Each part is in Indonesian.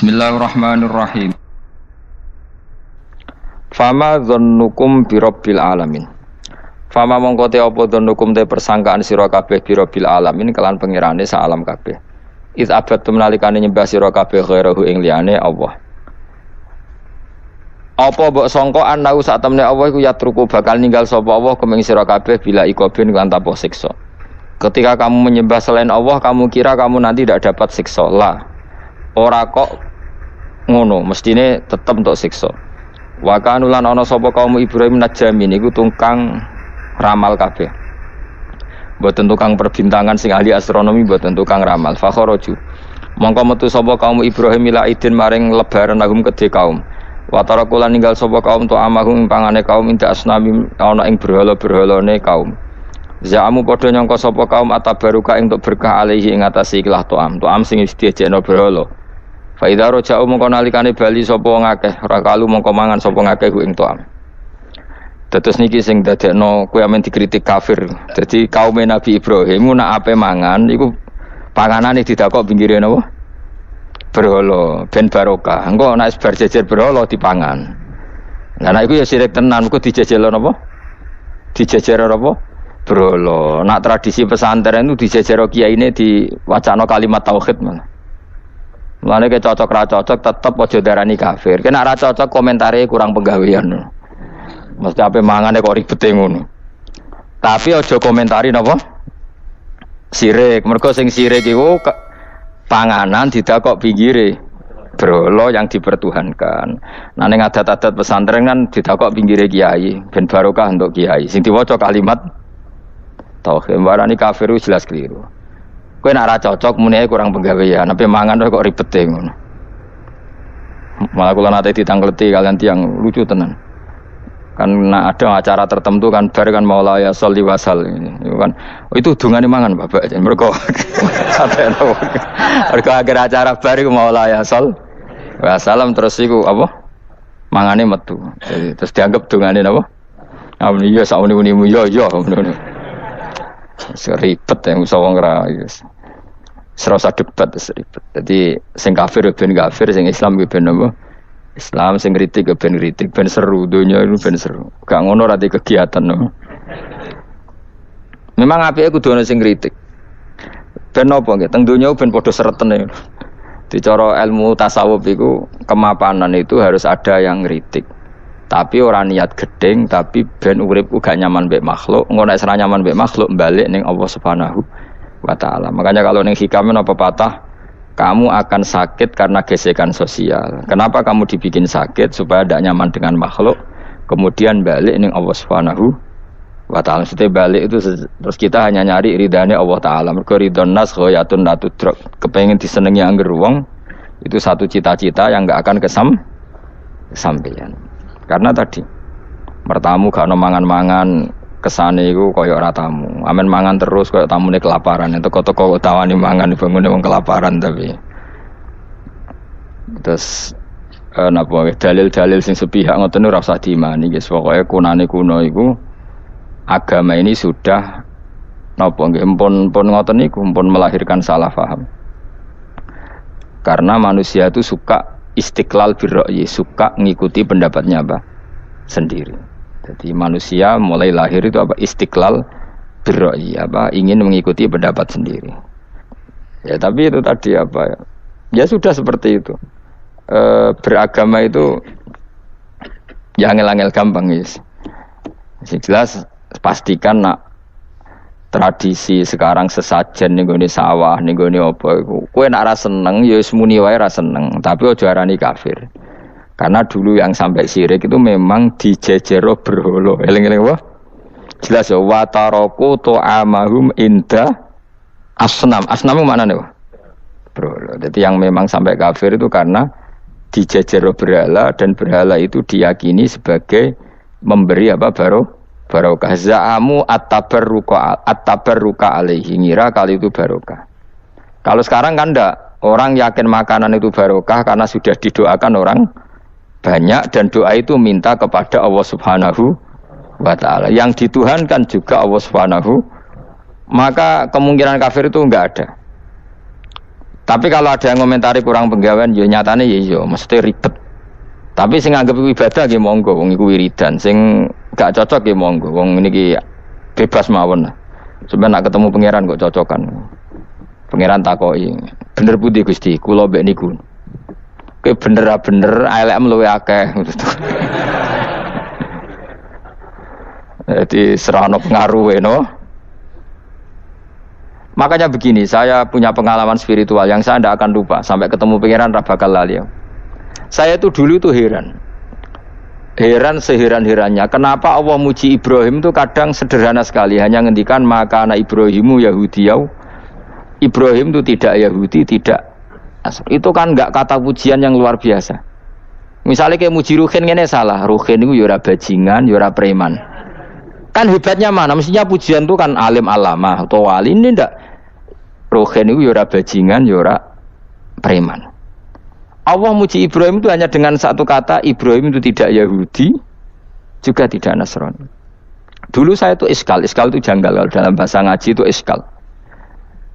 Bismillahirrahmanirrahim. Fama dzannukum birabbil alamin. Fama mongko te apa dzannukum te persangkaan sira kabeh birabbil alamin kelan pengirane sak alam kabeh. Iz abadtum nalikane nyembah sira kabeh ghairahu ing liyane Allah. Apa mbok sangka anau sak temne Allah iku yatruku bakal ninggal sapa Allah kumeng sira kabeh bila ikobin kan tanpa siksa. Ketika kamu menyembah selain Allah, kamu kira kamu nanti tidak dapat siksa. Lah. Ora kok ngono, mestine tetep untuk siksa. Wa kanulan ana sapa kaum Ibrahim najamin iku tukang ramal kabeh. Mboten tukang perbintangan sing ahli astronomi, mboten tukang ramal. Fa kharaju. Mongko metu sapa kaum Ibrahim ila idin maring lebaran nagum kedhe kaum. Wa tarakulan ninggal sapa kaum tu amahum pangane kaum inda asnami ana ing berhala-berhalane kaum. Za'amu padha nyangka sapa kaum atabaruka ing untuk berkah alaihi ing atase ikhlas to'am sing diejekno berhala. Fa idza raja'u mongko nalikane bali sapa wong akeh ora kalu mongko mangan sapa ngakeh ing to'am. Dados niki sing dadekno kowe amen dikritik kafir. Dadi kaum Nabi Ibrahim nak ape mangan iku panganane didakok pinggire napa? Berhala ben barokah. Engko nek bar jejer berhala dipangan. Lah nek iku ya sirik tenan, iku dijejelo napa? Dijejero napa? Berhala. Nak tradisi pesantren itu dijejero kiyaine diwacana kalimat tauhid malah. Mulane ke cocok ra cocok tetep aja darani kafir. Kena ra cocok komentare kurang penggawean. Mesti ape mangane kok ribete ngono. Tapi aja komentari napa? Sirik. Mergo sing sirik iku panganan didakok pinggire berhala yang dipertuhankan. Nah ning adat-adat pesantren kan didakok pinggire kiai, ben barokah untuk kiai. Sing diwaca kalimat tauhid warani kafir jelas keliru. Kowe nek ora cocok muni kurang penggawean, ape mangan kok ribete ngono. Malah kula nate ditangleti kalian tiang lucu tenan. Kan ada acara tertentu kan bar kan maulaya sholli wasal ini kan. Oh, itu dungane mangan Bapak. Mergo akhir acara bar iku maulaya shol wasalam terus iku apa? Mangane metu. Jadi terus dianggap dungane napa? Amun iya sak uni-unimu yo ngono. Seribet yang usah wong ra serasa debat seribet. Jadi sing kafir ben kafir, sing Islam ben apa? Islam sing kritik ben kritik, ben seru donya itu ben seru. Gak ngono ra kegiatan no. Memang apike kudu ana sing kritik. Ben apa nggih? Teng donya ben padha seretene. Di cara ilmu tasawuf iku kemapanan itu harus ada yang kritik. Tapi ora niat gedeng, tapi ben urip gak nyaman mbek makhluk, engko nek ora nyaman mbek makhluk balik ning Allah Subhanahu wa taala. Makanya kalau ning hikam apa patah, kamu akan sakit karena gesekan sosial. Kenapa kamu dibikin sakit supaya tidak nyaman dengan makhluk, kemudian balik ning Allah Subhanahu wa taala. Setelah balik itu terus kita hanya nyari ridane Allah taala. Mergo ridon nas ghayatun la tudrak. Kepengin disenengi angger wong, itu satu cita-cita yang enggak akan kesampaian. Karena tadi mertamu gak ono mangan-mangan kesane iku kaya ora tamu. Amen mangan terus kaya tamune kelaparan. Teko-teko tawani mangan bangune wong kelaparan tapi. Terus napa dalil-dalil sing sepihak ngoten ora usah diimani guys. Pokoke kunane kuno iku agama ini sudah napa nggih pun ngoten niku pun melahirkan salah paham. Karena manusia itu suka istiqlal birra'yi, suka ngikuti pendapatnya apa? Sendiri. Jadi manusia mulai lahir itu apa? Istiqlal birra'yi, apa? Ingin mengikuti pendapat sendiri. Ya tapi itu tadi apa ya? Ya sudah seperti itu. Beragama itu ya angel-angel gampang guys. Jelas pastikan nak tradisi sekarang sesajen ning gone sawah ning gone apa iku kowe nek ora seneng ya wis muni wae ora seneng tapi aja arani kafir karena dulu yang sampai syirik itu memang dijejero berhala eling-eling apa jelas ya wa taraku ta'amahum inda asnam maknane apa berhala. Jadi yang memang sampai kafir itu karena dijejero berhala dan berhala itu diyakini sebagai memberi apa barokah. Za'amu at-tabarruka alaihi, ngira kali itu barokah. Kalau sekarang kan enggak, orang yakin makanan itu barokah karena sudah didoakan orang banyak dan doa itu minta kepada Allah Subhanahu wa taala. Yang dituhankan juga Allah Subhanahu, maka kemungkinan kafir itu enggak ada. Tapi kalau ada yang komentari kurang penggawean, ya nyatane ya iya, mesti ribet. Tapi sing anggap ibadah nggih monggo, wong iku wiridan. Sing gak cocok nggih monggo, wong niki bebas mawon. Sampeyan nak ketemu pangeran kok cocokan. Pangeran takoki, bener pundi Gusti? Kula mbek niku. Kowe bener elekmu luwe akeh. Jadi serana pengaruh no. Makanya begini, saya punya pengalaman spiritual yang saya tidak akan lupa sampai ketemu pangeran ra bakal lali. Saya itu dulu tuh heran seheran-herannya. Kenapa Allah muji Ibrahim itu kadang sederhana sekali, hanya ngendikan maka anak Ibrahimu Yahudiyau. Ibrahim itu tidak Yahudi, tidak Nasrani. Itu kan enggak kata pujian yang luar biasa. Misalnya kayak muji Ruhin ini salah. Ruhin itu yura bajingan, yura preman. Kan hebatnya mana? Mestinya pujian itu kan alim alama atau wali. Ini enggak. Ruhin itu yura bajingan, yura preman. Allah muji Ibrahim itu hanya dengan satu kata, Ibrahim itu tidak Yahudi, juga tidak Nasrani. Dulu saya itu iskal itu janggal, kalau dalam bahasa ngaji itu iskal.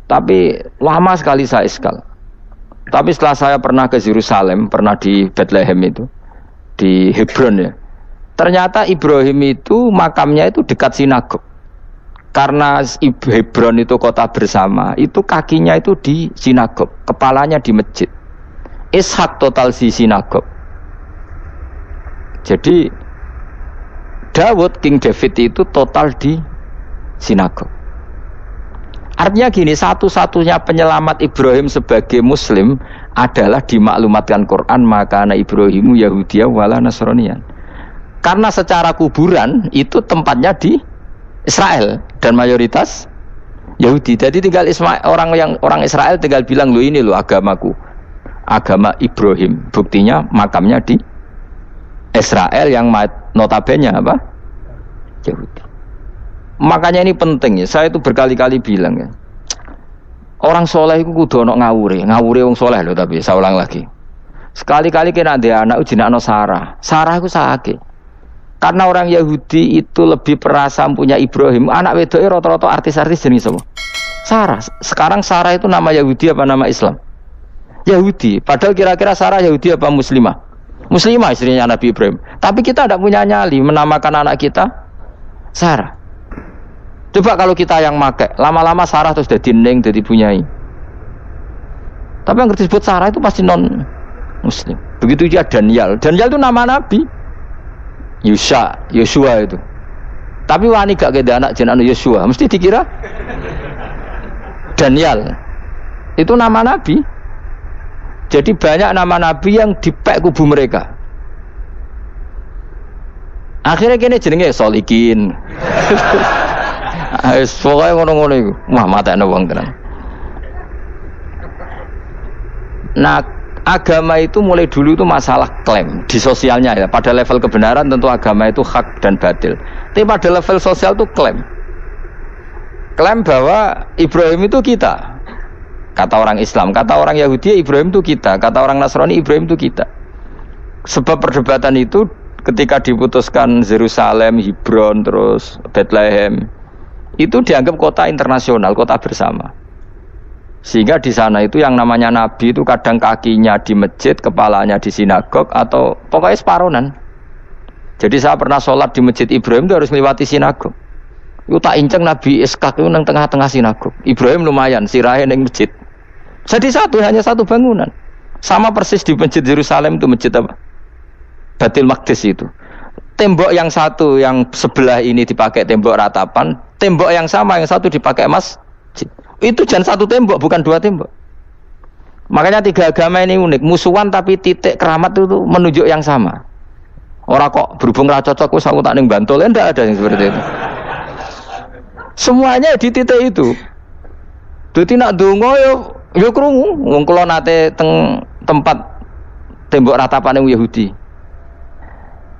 Tapi lama sekali saya iskal. Tapi setelah saya pernah ke Yerusalem, pernah di Bethlehem itu, di Hebron ya. Ternyata Ibrahim itu makamnya itu dekat sinagog. Karena Hebron itu kota bersama, itu kakinya itu di sinagog, kepalanya di masjid. Ishak total di sinagog. Jadi King David itu total di sinagog. Artinya gini, satu-satunya penyelamat Ibrahim sebagai Muslim adalah dimaklumatkan Quran maka anak Ibrahimu Yahudiyah wala Nasraniyan. Karena secara kuburan itu tempatnya di Israel dan mayoritas Yahudi. Jadi tinggal orang Israel tinggal bilang, lo ini lo agamaku, agama Ibrahim. Buktinya makamnya di Israel yang notabene apa? Yahudi. Makanya ini penting ya. Saya itu berkali-kali bilang ya. Orang soleh itu kudu ono ngawure wong soleh loh, tapi saya ulang lagi. Sekali-kali kena ada anak jenakno Sarah. Sarah itu sakit. Karena orang Yahudi itu lebih perasa punya Ibrahim. Anak wedoke rata-rata artis-artis jenis apa? Sarah. Sekarang Sarah itu nama Yahudi apa nama Islam? Yahudi. Padahal kira-kira Sarah Yahudi apa Muslimah? Muslimah istrinya Nabi Ibrahim. Tapi kita tidak punya nyali menamakan anak kita Sarah. Coba kalau kita yang make, lama-lama Sarah terus jadi neng, jadi punyai. Tapi yang disebut Sarah itu pasti non Muslim. Begitu juga Daniel. Daniel itu nama Nabi. Yosua itu. Tapi wani gak ada anak jenenge Yosua, mesti dikira Daniel. Itu nama Nabi. Jadi banyak nama Nabi yang dipek kubu mereka. Akhirnya kini jenenge Solikin. Pokoknya ngono-ngono itu. Wah, matanya wong tenan. Nah, agama itu mulai dulu itu masalah klaim di sosialnya ya. Pada level kebenaran tentu agama itu hak dan batil. Tapi pada level sosial itu klaim bahwa Ibrahim itu kita. Kata orang Islam, kata orang Yahudi Ibrahim itu kita, kata orang Nasrani Ibrahim itu kita. Sebab perdebatan itu ketika diputuskan Yerusalem, Hebron, terus Bethlehem, itu dianggap kota internasional, kota bersama. Sehingga di sana itu yang namanya Nabi itu kadang kakinya di masjid, kepalanya di sinagog, atau pokoknya separonan. Jadi saya pernah sholat di masjid Ibrahim itu harus melewati sinagog. Itu tak inceng Nabi Ishak itu nang tengah-tengah sinagog. Ibrahim lumayan, sirahe nang masjid. Jadi hanya satu bangunan. Sama persis di masjid Yerusalem itu masjid apa? Baitul Maqdis itu. Tembok yang satu yang sebelah ini dipakai tembok ratapan, tembok yang sama yang satu dipakai masjid. Itu jangan satu tembok, bukan dua tembok. Makanya tiga agama ini unik, musuhan tapi titik keramat itu menunjuk yang sama. Orang kok berhubung ra cocok wis aku tak ning Bantul, enggak ada yang seperti itu. Semuanya di titik itu. Dadi nak donga yo krungu wong kula nate teng tempat tembok ratapan yang Yahudi.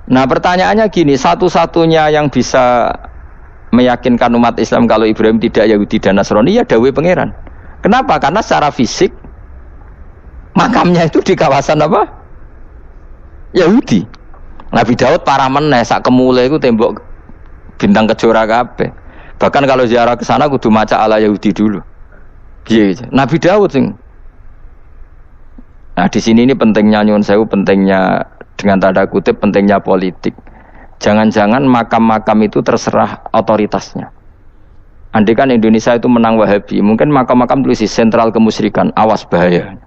Nah, pertanyaannya gini, satu-satunya yang bisa meyakinkan umat Islam kalau Ibrahim tidak Yahudi dan Nasrani ya dawuh pangeran. Kenapa? Karena secara fisik makamnya itu di kawasan apa? Yahudi. Nabi Daud parah meneh sak kemule iku tembok bintang kejora kabeh. Bahkan kalau ziarah ke sana kudu maca ala Yahudi dulu. Piye? Nabi Daud sing Nah di sini ini pentingnya nyuwun sewu, pentingnya dengan tanda kutip pentingnya politik. Jangan-jangan makam-makam itu terserah otoritasnya. Andai kan Indonesia itu menang Wahabi, mungkin makam-makam tulis sentral kemusyrikan, awas bahaya.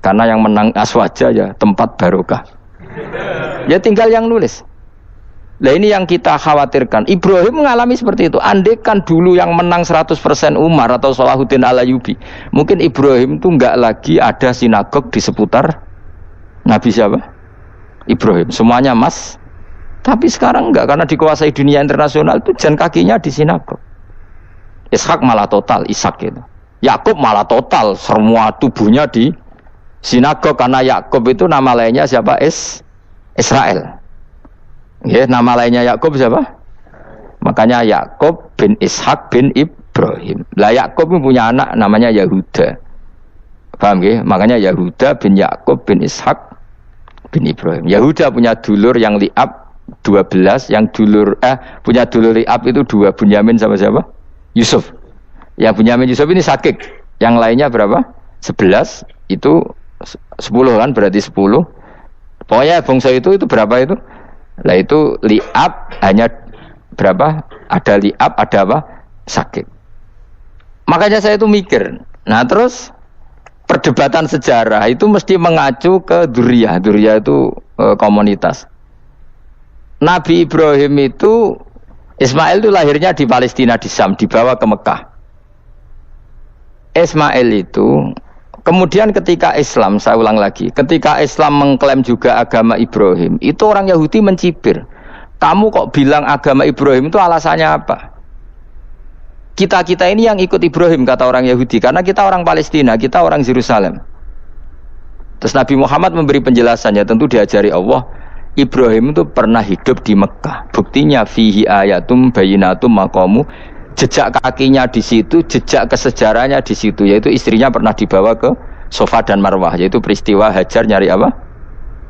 Karena yang menang Aswaja ya tempat barokah. Ya tinggal yang nulis. Nah ini yang kita khawatirkan. Ibrahim mengalami seperti itu. Andai kan dulu yang menang 100% Umar atau Salahuddin Al-Ayyubi, mungkin Ibrahim itu enggak lagi ada sinagog di seputar Nabi siapa? Ibrahim. Semuanya mas. Tapi sekarang enggak, karena dikuasai dunia internasional itu jalan kakinya di sinagog. Ishak malah total, Ishak itu. Yakub malah total, semua tubuhnya di sinagog, karena Yakub itu nama lainnya siapa? Israel. Ya, nama lainnya Yakub siapa? Makanya Yakub bin Ishak bin Ibrahim. Lah Yakub punya anak namanya Yahuda. Paham ya? Makanya Yahuda bin Yakub bin Ishak bin Ibrahim. Yahuda punya dulur yang li'ab 12, yang punya dulur li'ab itu 2, Bunyamin sama siapa? Yusuf. Yang Bunyamin Yusuf ini sakik. Yang lainnya berapa? 11, itu 10 kan, berarti 10. Pokoknya bangsa itu berapa itu? Lah itu li'ab hanya berapa? Ada li'ab, ada apa? Sakit. Makanya saya itu mikir. Nah terus perdebatan sejarah itu mesti mengacu ke duriyah. Duriyah itu komunitas. Nabi Ibrahim itu, Ismail itu lahirnya di Palestina, di Syam, dibawa ke Mekah. Ismail itu kemudian ketika Islam, saya ulang lagi, ketika Islam mengklaim juga agama Ibrahim, itu orang Yahudi mencibir. Kamu kok bilang agama Ibrahim itu alasannya apa? Kita ini yang ikut Ibrahim, kata orang Yahudi, karena kita orang Palestina, kita orang Yerusalem. Terus Nabi Muhammad memberi penjelasannya, tentu diajari Allah, Ibrahim itu pernah hidup di Mekah. Buktinya fihi ayatum bayinatum maqamu. Jejak kakinya di situ, jejak kesejarahnya di situ, yaitu istrinya pernah dibawa ke Safa dan Marwah, yaitu peristiwa Hajar nyari apa?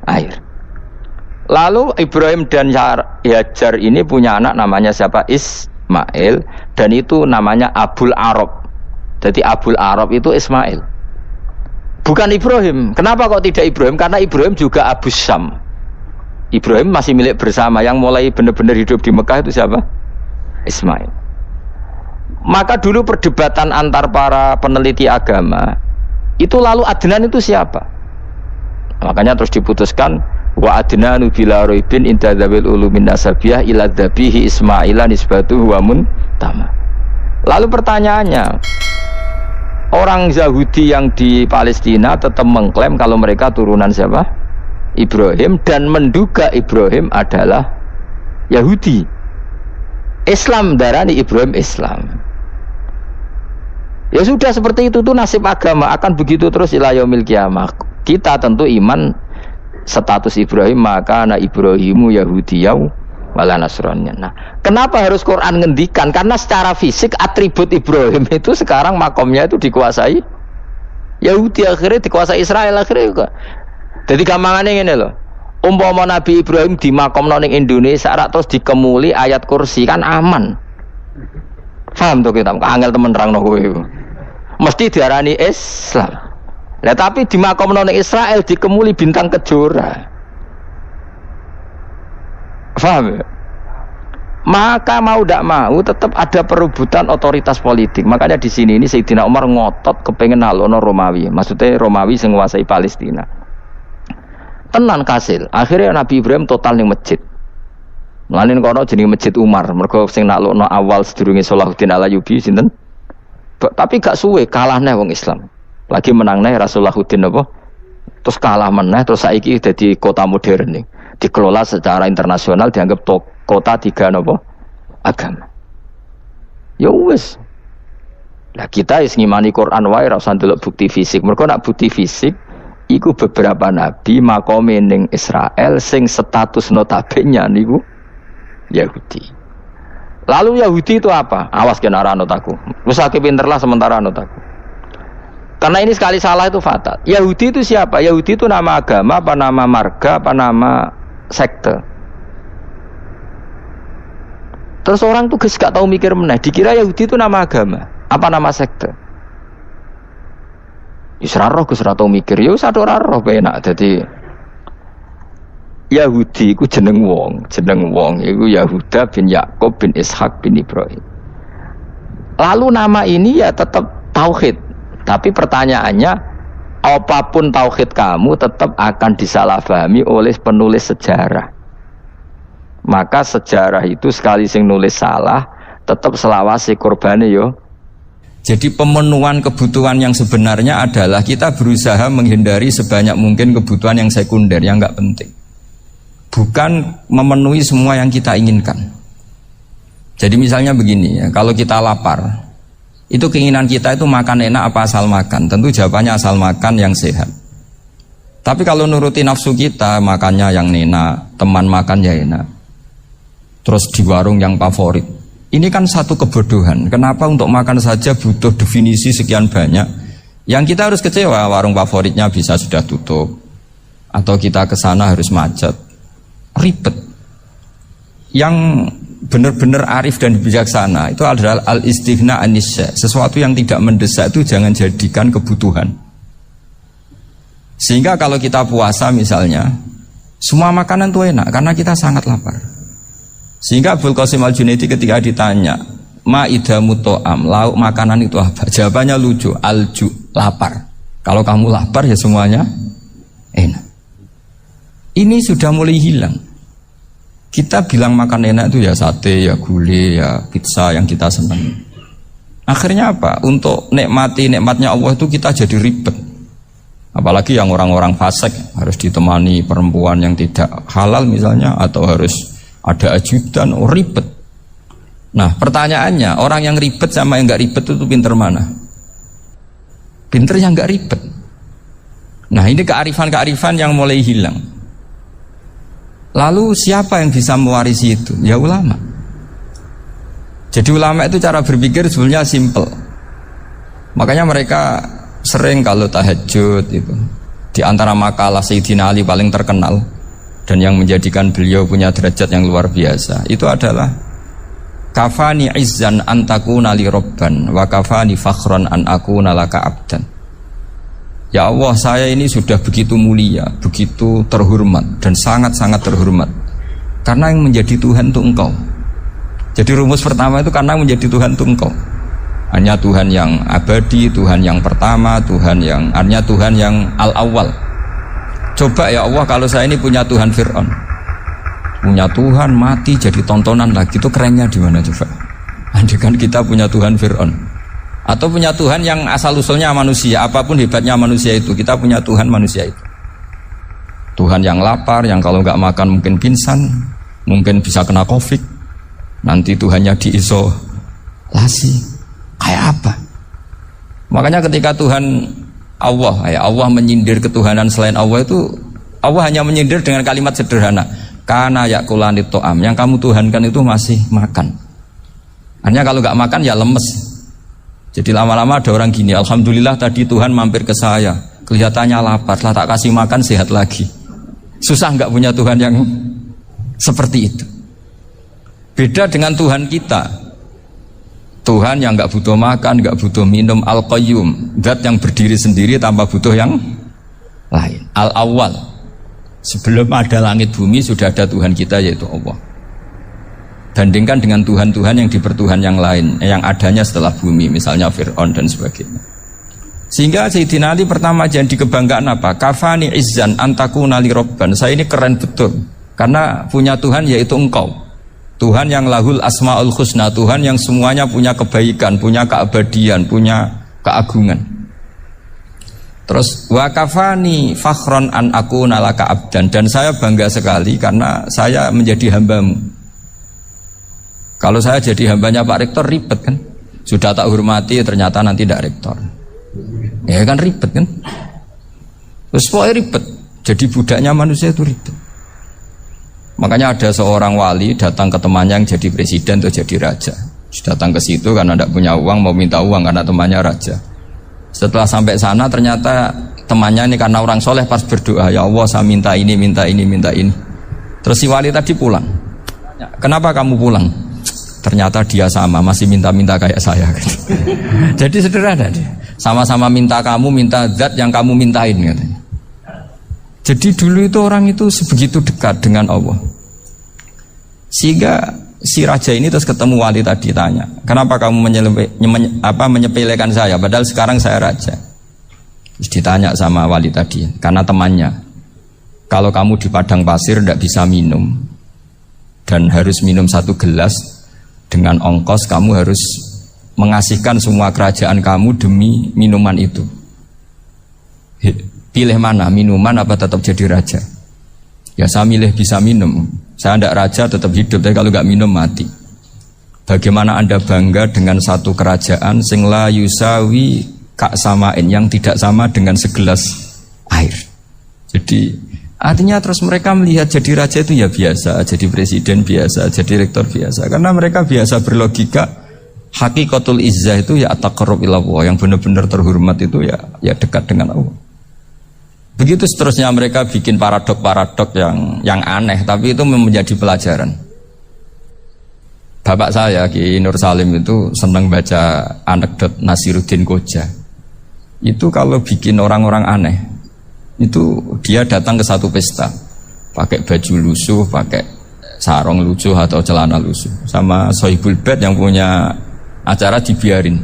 Air. Lalu Ibrahim dan Hajar ini punya anak namanya siapa? Ismail, dan itu namanya Abul Arab. Jadi Abul Arab itu Ismail. Bukan Ibrahim. Kenapa kok tidak Ibrahim? Karena Ibrahim juga Abu Syam. Ibrahim masih milik bersama. Yang mulai benar-benar hidup di Mekah itu siapa? Ismail. Maka dulu perdebatan antar para peneliti agama itu, lalu Adnan itu siapa? Makanya terus diputuskan wa adnanu bila raibin inda dzawil ulumin nasabiyah ila dzabihi Ismaila nisbatuhu wa muntama. Lalu pertanyaannya, orang Yahudi yang di Palestina tetap mengklaim kalau mereka turunan siapa? Ibrahim, dan menduga Ibrahim adalah Yahudi. Islam darani Ibrahim Islam. Ya sudah seperti itu tuh nasib agama, akan begitu terus ila yaumil qiyamah. Kita tentu iman status Ibrahim, maka anak Ibrahimu Yahudiyau wala Nasraniyan. Nah, kenapa harus Quran ngendikan? Karena secara fisik atribut Ibrahim itu sekarang makomnya itu dikuasai Yahudi, akhirnya dikuasai Israel akhirnya juga. Jadi gampangannya ngene loh. Umpama Nabi Ibrahim di makom ning Indonesia terus dikemuli ayat kursi kan aman. Paham tuh kita, angel temen nerangno kowe iku. Mesti diarani Islam. Lah tapi di makom ning Israel dikemuli bintang kejora. Paham ya? Maka mau tidak mau tetap ada perebutan otoritas politik. Makanya di sini ini Sayyidina Umar ngotot kepengen nalono Romawi. Maksudnya Romawi sing nguasai Palestina. Tenan kasil. Akhirnya Nabi Ibrahim total ning masjid. Mulanin kono jenenge Masjid Umar, mergo sing naklukno awal sedurunge Salahuddin Al-Ayyubi sinten. Tapi gak suwe kalah neh wong Islam. Lagi menang neh Rasulullahuddin apa? Terus kalah meneh, terus saiki dadi kota modern nih. Dikelola secara internasional, dianggap kota tiga napa? Agama. Ya wis. Lah kita wis ngimani Quran wae ora usah ndelok bukti fisik. Mergo nek bukti fisik iku beberapa nabi makome ning Israel sing status notabene niku Yahudi. Lalu Yahudi itu apa? Awas kena anut aku. Wis akeh pinterlah sementara anut aku. Karena ini sekali salah itu fatal. Yahudi itu siapa? Yahudi itu nama agama, apa nama marga, apa nama sekte. Terus orang tuh gak tahu mikir meneh, dikira Yahudi itu nama agama, apa nama sekte. Wis ra roh Gus ra tau mikir, ya wis ora roh penak. Dadi Yahudi iku jeneng wong iku Yahuda bin Yakub bin Ishak bin Ibrahim. Lalu nama ini ya tetap tauhid. Tapi pertanyaannya, apapun tauhid kamu tetap akan disalahpahami oleh penulis sejarah. Maka sejarah itu sekali sing nulis salah, tetap selawase korbane yo. Jadi pemenuhan kebutuhan yang sebenarnya adalah kita berusaha menghindari sebanyak mungkin kebutuhan yang sekunder, yang enggak penting. Bukan memenuhi semua yang kita inginkan. Jadi misalnya begini ya, kalau kita lapar, itu keinginan kita itu makan enak apa asal makan? Tentu jawabannya asal makan yang sehat. Tapi kalau nuruti nafsu kita, makannya yang enak, teman makan ya enak. Terus di warung yang favorit. Ini kan satu kebodohan. Kenapa untuk makan saja butuh definisi sekian banyak? Yang kita harus kecewa, warung favoritnya bisa sudah tutup. Atau kita ke sana harus macet. Ribet. Yang benar-benar arif dan bijaksana itu adalah al-istighna anisya. Sesuatu yang tidak mendesak itu jangan jadikan kebutuhan. Sehingga kalau kita puasa misalnya, semua makanan itu enak karena kita sangat lapar. Sehingga Abul Qasim Al-Junaidi ketika ditanya ma'idamu to'am, lauk makanan itu apa? Jawabannya lucu, alju, lapar. Kalau kamu lapar ya semuanya enak. Ini sudah mulai hilang. Kita bilang makan enak itu ya sate, ya gulai, ya pizza yang kita senang. Akhirnya apa? Untuk nikmati nikmatnya Allah itu kita jadi ribet. Apalagi yang orang-orang fasik harus ditemani perempuan yang tidak halal misalnya, atau harus ada ajudan, ribet. Nah pertanyaannya, orang yang ribet sama yang gak ribet itu pinter mana? Pinter yang gak ribet. Nah ini kearifan-kearifan yang mulai hilang. Lalu siapa yang bisa mewarisi itu? Ya ulama. Jadi ulama itu cara berpikir sebenarnya simple. Makanya mereka sering kalau tahajud itu, di antara makalah Sayyidina Ali paling terkenal dan yang menjadikan beliau punya derajat yang luar biasa, itu adalah kafani izzan antakuna li robban wa kafani fakhran an akuna laka abdan. Ya Allah, saya ini sudah begitu mulia, begitu terhormat dan sangat-sangat terhormat karena yang menjadi Tuhan itu Engkau. Jadi rumus pertama itu karena menjadi Tuhan itu Engkau. Hanya Tuhan yang abadi, Tuhan yang pertama, hanya Tuhan yang al-awwal. Coba ya Allah, kalau saya ini punya Tuhan Fir'aun, punya Tuhan mati jadi tontonan lagi, itu kerennya di mana coba? Andai kan kita punya Tuhan Fir'aun, atau punya Tuhan yang asal-usulnya manusia, apapun hebatnya manusia itu, kita punya Tuhan manusia itu. Tuhan yang lapar, yang kalau nggak makan mungkin pingsan, mungkin bisa kena COVID, nanti Tuhannya diisolasi, kayak apa? Makanya ketika Tuhan Allah menyindir ketuhanan selain Allah itu, Allah hanya menyindir dengan kalimat sederhana, karena yakulani to'am, yang kamu tuhankan itu masih makan. Hanya kalau nggak makan ya lemes. Jadi lama-lama ada orang gini, alhamdulillah tadi Tuhan mampir ke saya, kelihatannya lapar, setelah tak kasih makan sehat lagi. Susah nggak punya Tuhan yang seperti itu. Beda dengan Tuhan kita, Tuhan yang nggak butuh makan, nggak butuh minum, al-qayyum, zat yang berdiri sendiri tanpa butuh yang lain, al-awwal. Sebelum ada langit bumi sudah ada Tuhan kita, yaitu Allah. Bandingkan dengan Tuhan-Tuhan yang dipertuhan yang lain, yang adanya setelah bumi, misalnya Fir'aun dan sebagainya. Sehingga Sayyidina Ali pertama jadi kebanggaan apa? Kafani izzan antakuna li robban. Saya ini keren betul karena punya Tuhan yaitu Engkau. Tuhan yang lahul asma'ul husna, Tuhan yang semuanya punya kebaikan, punya keabadian, punya keagungan. Terus wa kafani fakhron an akuna laka abdan, dan saya bangga sekali karena saya menjadi hambamu. Kalau saya jadi hambanya Pak Rektor ribet kan, sudah tak hormati ternyata nanti tidak rektor, ya kan ribet kan. Terus pokoknya ribet, jadi budaknya manusia itu ribet. Makanya ada seorang wali datang ke temannya yang jadi presiden atau jadi raja. Datang ke situ karena tidak punya uang, mau minta uang karena temannya raja. Setelah sampai sana ternyata temannya ini karena orang soleh pas berdoa, ya Allah saya minta ini, minta ini, minta ini. Terus si wali tadi pulang. Kenapa kamu pulang? Ternyata dia sama, masih minta-minta kayak saya. Jadi sederhana dia. Sama-sama minta kamu, minta zat yang kamu mintain katanya. Jadi dulu itu orang itu sebegitu dekat dengan Allah. Sehingga si raja ini terus ketemu wali tadi tanya, kenapa kamu menyepelekan saya padahal sekarang saya raja. Terus ditanya sama wali tadi, karena temannya, kalau kamu di padang pasir tidak bisa minum dan harus minum 1 gelas, dengan ongkos kamu harus mengasihkan semua kerajaan kamu demi minuman itu. Pilih mana, minuman apa tetap jadi raja? Ya saya milih bisa minum. Saya tidak raja tetap hidup, tapi kalau nggak minum mati. Bagaimana Anda bangga dengan satu kerajaan sing la yusawi kak samain, yang tidak sama dengan segelas air. Jadi artinya terus mereka melihat jadi raja itu ya biasa, jadi presiden biasa, jadi rektor biasa. Karena mereka biasa berlogika, hakikatul izzah itu ya taqarrub ila Allah, yang benar-benar terhormat itu ya dekat dengan Allah. Begitu seterusnya mereka bikin paradok-paradok yang aneh, tapi itu menjadi pelajaran. Bapak saya Ki Nur Salim itu senang baca anekdot Nasiruddin Koja. Itu kalau bikin orang-orang aneh, itu dia datang ke satu pesta, pakai baju lusuh, pakai sarung lusuh atau celana lusuh, sama Sohibul Bait yang punya acara dibiarin.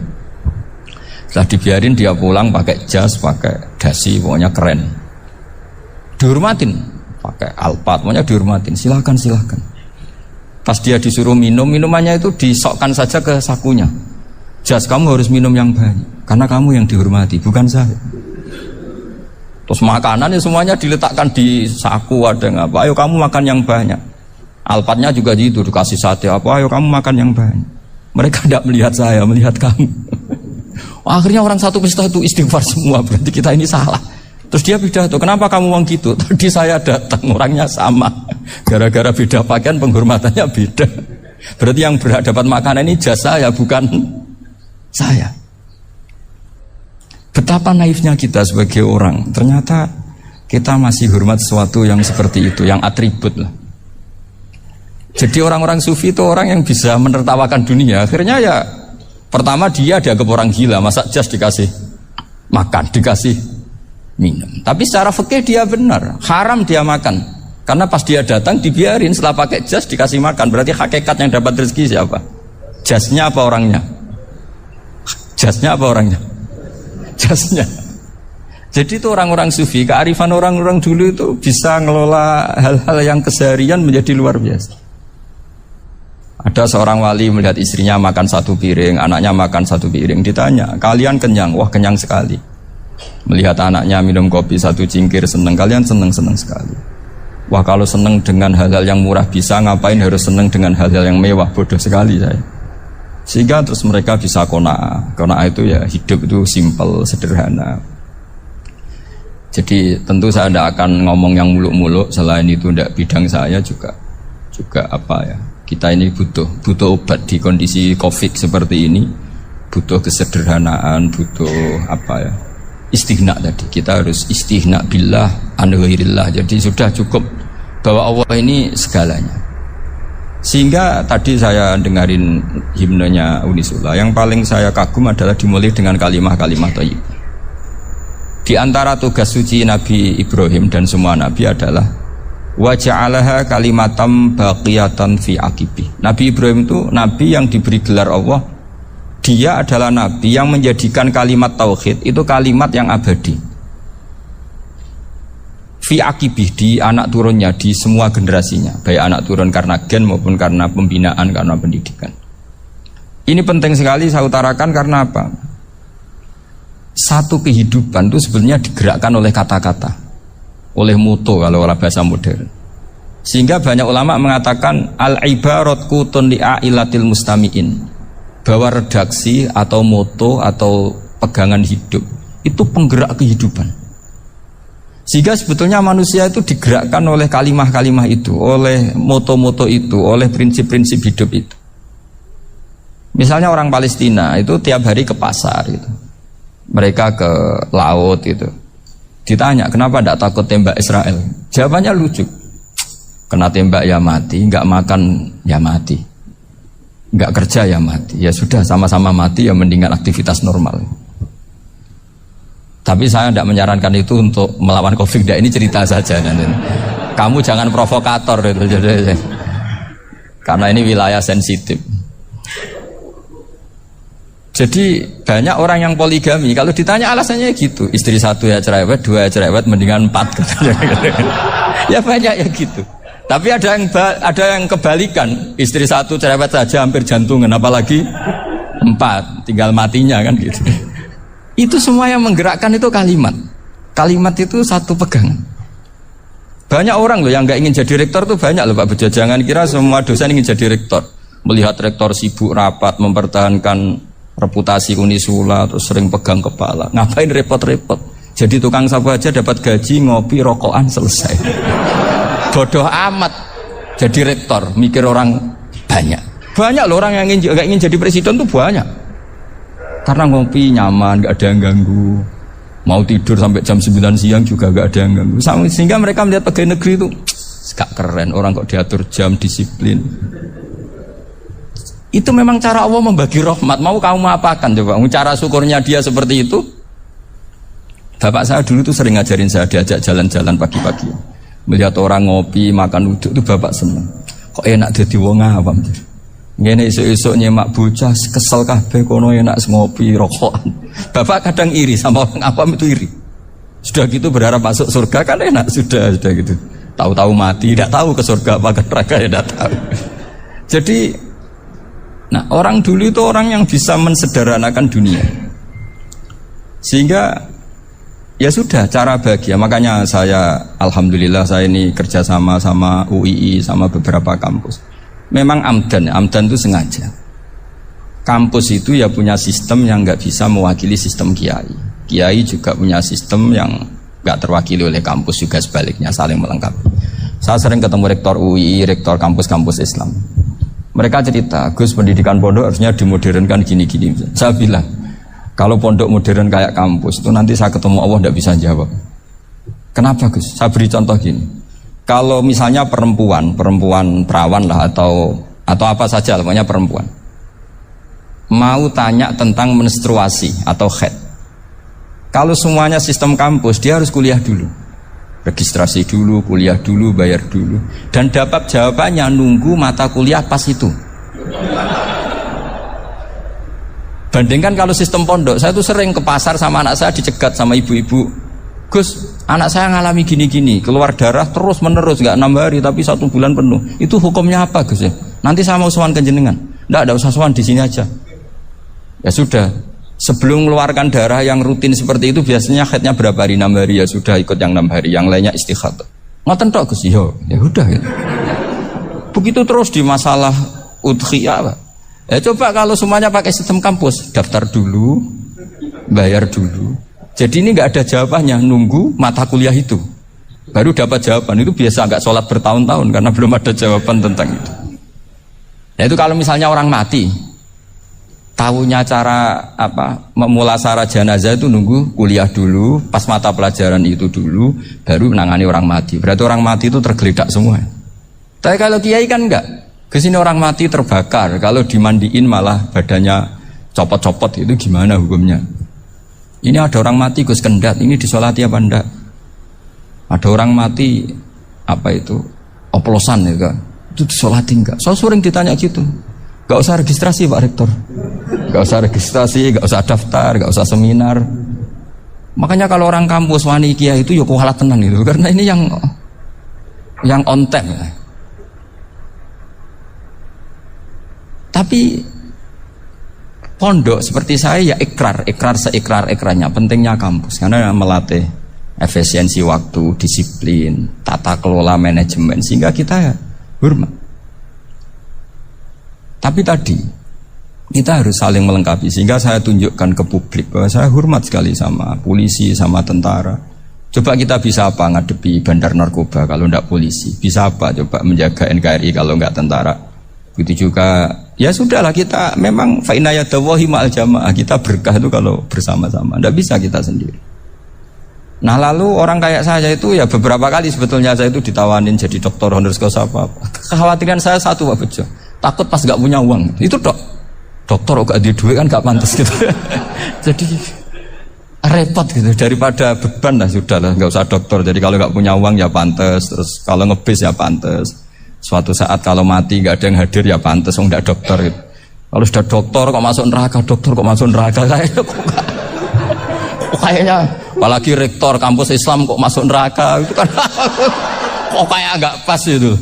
Setelah dibiarin dia pulang pakai jas, pakai dasi, pokoknya keren. Dihormatin, pakai alpat, pokoknya dihormatin. Silakan. Pas dia disuruh minum, minumannya itu disokkan saja ke sakunya. Jas, kamu harus minum yang banyak, karena kamu yang dihormati, bukan saya. Terus makanannya semuanya diletakkan di saku, ada yang apa? Ayo kamu makan yang banyak. Alpatnya juga gitu, dikasih sate apa? Ayo kamu makan yang banyak. Mereka tidak melihat saya, melihat kamu. Akhirnya orang satu pesta itu istighfar semua, berarti kita ini salah. Terus dia pidato, kenapa kamu ngomong gitu? Tadi saya datang, orangnya sama. Gara-gara beda pakaian, penghormatannya beda. Berarti yang berhak dapat makanan ini jasa ya, bukan saya. Betapa naifnya kita sebagai orang. Ternyata kita masih hormat sesuatu yang seperti itu, yang atribut lah. Jadi orang-orang sufi itu orang yang bisa menertawakan dunia. Akhirnya ya, pertama dia dianggap orang gila, masa jas dikasih makan, dikasih minum. Tapi secara fikih dia benar, haram dia makan. Karena pas dia datang dibiarin, setelah pakai jas dikasih makan. Berarti hakikat yang dapat rezeki siapa? Jasnya apa orangnya? Jasnya apa orangnya? Jasnya. Jadi itu orang-orang sufi, kearifan orang-orang dulu itu bisa ngelola hal-hal yang keseharian menjadi luar biasa. Ada seorang wali melihat istrinya makan 1 piring, anaknya makan 1 piring. Ditanya, kalian kenyang? Wah, kenyang sekali. Melihat anaknya minum kopi 1 cingkir, seneng. Kalian seneng sekali. Wah, kalau seneng dengan hal-hal yang murah bisa, ngapain harus seneng dengan hal-hal yang mewah? Bodoh sekali saya. Sehingga terus mereka bisa qanaah. Qanaah itu ya hidup itu simple, sederhana. Jadi tentu saya tidak akan ngomong yang muluk-muluk. Selain itu tidak bidang saya juga apa ya. Kita ini butuh obat di kondisi Covid seperti ini. Butuh kesederhanaan, butuh apa ya, istighna tadi. Kita harus istighna billah an ghairillah. Jadi sudah cukup bahwa Allah ini segalanya. Sehingga tadi saya dengarin himnenya Unisula, yang paling saya kagum adalah dimulai dengan kalimat-kalimat thayyibah. Di antara tugas suci Nabi Ibrahim dan semua Nabi adalah wa ja'alaha kalimatam baqiyatan fi aqibi. Nabi Ibrahim itu Nabi yang diberi gelar Allah. Dia adalah Nabi yang menjadikan kalimat tauhid itu kalimat yang abadi. Fi akibih, di anak turunnya, di semua generasinya, baik anak turun karena gen maupun karena pembinaan, karena pendidikan. Ini penting sekali saya utarakan karena apa? Satu kehidupan itu sebenarnya digerakkan oleh kata-kata, oleh mutu kalau oleh bahasa modern. Sehingga banyak ulama mengatakan al-ibarat kutun li'ailatil mustami'in, bahwa redaksi atau moto atau pegangan hidup itu penggerak kehidupan. Sehingga sebetulnya manusia itu digerakkan oleh kalimah-kalimah itu, oleh moto-moto itu, oleh prinsip-prinsip hidup itu. Misalnya orang Palestina itu tiap hari ke pasar gitu. Mereka ke laut gitu. Ditanya, kenapa tidak takut tembak Israel? Jawabannya lucu. Kena tembak ya mati, nggak makan ya mati, nggak kerja ya mati. Ya sudah, sama-sama mati ya, mendingan aktivitas normal. Tapi saya tidak menyarankan itu untuk melawan Covid. Ini cerita saja. Kamu jangan provokator itu. Karena ini wilayah sensitif. Jadi banyak orang yang poligami. Kalau ditanya alasannya gitu, istri 1 ya cerewet, 2 ya cerewet, mendingan 4. Ya banyak ya gitu. Tapi ada yang kebalikan, istri 1 cerewet saja hampir jantungan, apalagi 4, tinggal matinya kan gitu. Itu semua yang menggerakkan itu kalimat. Kalimat itu satu pegangan. Banyak orang loh yang nggak ingin jadi rektor tuh banyak loh Pak Bejo. Jangan kira semua dosen ingin jadi rektor. Melihat rektor sibuk rapat, mempertahankan reputasi Unisula, terus sering pegang kepala. Ngapain repot-repot? Jadi tukang sapu aja dapat gaji, ngopi, rokokan, selesai. Bodoh amat jadi rektor, mikir orang banyak. Banyak loh orang yang ingin jadi presiden tuh banyak. Karena ngopi nyaman, gak ada yang ganggu. Mau tidur sampai jam 9 siang juga gak ada yang ganggu. Sehingga mereka melihat pegawai negeri itu gak keren, orang kok diatur jam, disiplin. Itu memang cara Allah membagi rahmat. Mau kamu apakan coba? Cara syukurnya dia seperti itu. Bapak saya dulu tuh sering ngajarin saya, diajak jalan-jalan pagi-pagi. Melihat orang ngopi, makan uduk itu bapak seneng. Kok enak jadi wong awam. Ngene esuk-esuk nyemak bocah kesel kabeh kono enak ngopi rokokan. Bapak kadang iri sama orang awam itu iri. Sudah gitu berharap masuk surga kan enak sudah gitu. Tahu-tahu mati, tidak tahu ke surga apa ke neraka ya tidak tahu. Jadi nah, orang dulu itu orang yang bisa mensederhanakan dunia. Sehingga ya sudah cara bahagia. Makanya saya alhamdulillah saya ini kerjasama sama UII sama beberapa kampus. Memang amdan itu sengaja. Kampus itu ya punya sistem yang nggak bisa mewakili sistem kiai. Kiai juga punya sistem yang nggak terwakili oleh kampus, juga sebaliknya saling melengkapi. Saya sering ketemu rektor UII, rektor kampus-kampus Islam. Mereka cerita, Gus, pendidikan pondok harusnya dimodernkan gini-gini. Saya bilang, kalau pondok modern kayak kampus itu nanti saya ketemu Allah tidak bisa jawab. Kenapa Gus? Saya beri contoh gini. Kalau misalnya perempuan perawan lah atau apa saja, namanya perempuan, mau tanya tentang menstruasi atau haid. Kalau semuanya sistem kampus, dia harus kuliah dulu. Registrasi dulu, kuliah dulu, bayar dulu. Dan dapat jawabannya nunggu mata kuliah pas itu. Bandingkan kalau sistem pondok, saya tuh sering ke pasar sama anak saya dicegat sama ibu-ibu. Gus, anak saya ngalami gini-gini, keluar darah terus menerus, gak 6 hari tapi 1 bulan penuh. Itu hukumnya apa Gus ya? Nanti saya mau sowan ke jenengan. Nggak ada usah sowan di sini aja. Ya sudah. Sebelum mengeluarkan darah yang rutin seperti itu biasanya haidnya berapa hari? 6 hari ya sudah ikut yang 6 hari, yang lainnya istighatsah. Ngoten tok Gus, ya udah gitu. Begitu terus di masalah udhiyah. Ya coba kalau semuanya pakai sistem kampus, daftar dulu, bayar dulu. Jadi ini nggak ada jawabannya, nunggu mata kuliah itu. Baru dapat jawaban. Itu biasa nggak sholat bertahun-tahun karena belum ada jawaban tentang itu. Nah itu kalau misalnya orang mati, tahunya cara memulasara jenazah itu nunggu kuliah dulu, pas mata pelajaran itu dulu, baru menangani orang mati. Berarti orang mati itu tergeledak semua. Tapi kalau kiai kan enggak. Kesini orang mati terbakar, kalau dimandiin malah badannya copot-copot, itu gimana hukumnya? Ini ada orang mati Gus Kendat, ini disolati apa enggak? Ada orang mati oplosan ya kan? Itu disolati enggak? Soal sering ditanya gitu. Gak usah registrasi Pak Rektor, gak usah registrasi, gak usah daftar, gak usah seminar. Makanya kalau orang kampus wani kiai itu ya kualat tenan itu, karena ini yang on time ya. Tapi pondok seperti saya ya ikrar seikrar-ikrarnya. Pentingnya kampus karena melatih efisiensi waktu, disiplin, tata kelola manajemen, sehingga kita ya hormat. Tapi tadi kita harus saling melengkapi, sehingga saya tunjukkan ke publik bahwa saya hormat sekali sama polisi, sama tentara. Coba kita bisa apa ngadepi bandar narkoba kalau tidak polisi? Bisa apa coba menjaga NKRI kalau enggak tentara? Begitu juga, ya sudahlah kita memang fa'inayadawahi ma'al jamaah, kita berkah itu kalau bersama-sama, tidak bisa kita sendiri. Nah lalu orang kayak saya itu ya beberapa kali sebetulnya saya itu ditawanin jadi doktor honoris causa apa. Kekhawatiran saya satu Pak Bejo, takut pas gak punya uang, itu dokter gak ada duit kan gak pantas gitu. repot gitu, daripada beban lah sudah lah, nggak usah dokter. Jadi kalau nggak punya uang ya pantes, terus kalau ngebis ya pantes. Suatu saat kalau mati nggak ada yang hadir ya pantes, nggak dokter gitu. Kalau sudah dokter kok masuk neraka, dokter kok masuk neraka, kayaknya apalagi rektor kampus Islam kok masuk neraka itu kan kok kayak agak pas itu.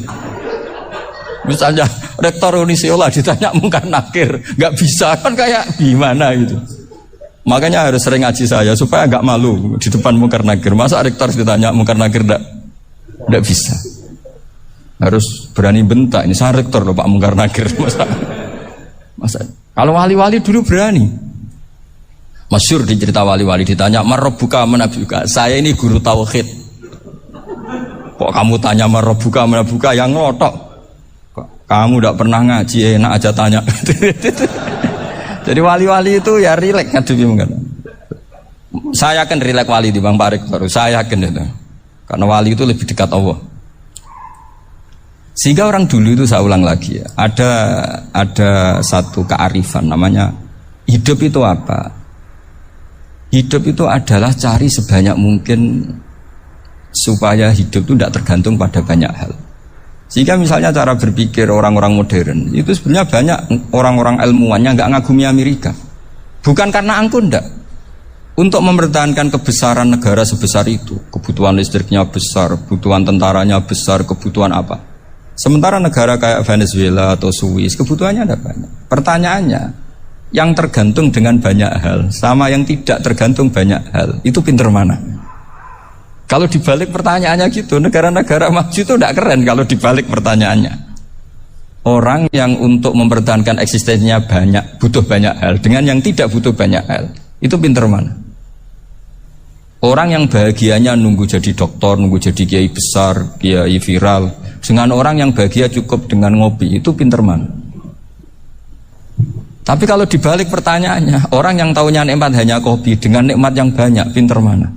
Misalnya rektor Unisiola ditanya mungkar nakir, nggak bisa kan kayak gimana gitu. Makanya harus sering ngaji saya supaya nggak malu di depan mungkar nakir. Masa rektor ditanya mungkar nakir nggak bisa. Harus berani bentak. Ini saya rektor loh Pak mungkar nakir. Masa kalau wali-wali dulu berani. Masyhur di cerita wali-wali ditanya marabbuka manabuka. Saya ini guru tauhid. Kok kamu tanya marabbuka manabuka yang ngotok? Kamu tidak pernah ngaji enak aja tanya. Jadi wali-wali itu ya rileks ngadepi mungkin. Saya yakin rileks wali di Bang Pak Rektor. Saya yakin itu. Karena wali itu lebih dekat Allah. Sehingga orang dulu itu saya ulang lagi ya, ada satu kearifan namanya hidup itu apa? Hidup itu adalah cari sebanyak mungkin supaya hidup itu tidak tergantung pada banyak hal. Sehingga misalnya cara berpikir orang-orang modern itu sebenarnya banyak orang-orang ilmuwannya nggak ngagumi Amerika. Bukan karena angkuh ndak. Untuk mempertahankan kebesaran negara sebesar itu, kebutuhan listriknya besar, kebutuhan tentaranya besar, kebutuhan apa? Sementara negara kayak Venezuela atau Swiss kebutuhannya ada banyak. Pertanyaannya, yang tergantung dengan banyak hal sama yang tidak tergantung banyak hal, itu pinter mana? Kalau dibalik pertanyaannya gitu, negara-negara maju itu tidak keren kalau dibalik pertanyaannya. Orang yang untuk mempertahankan eksistensinya banyak, butuh banyak hal, dengan yang tidak butuh banyak hal, itu pinter mana? Orang yang bahagianya nunggu jadi dokter, nunggu jadi kiai besar, kiai viral, dengan orang yang bahagia cukup dengan ngopi, itu pinter mana? Tapi kalau dibalik pertanyaannya, orang yang taunya nikmat hanya kopi dengan nikmat yang banyak, pinter mana?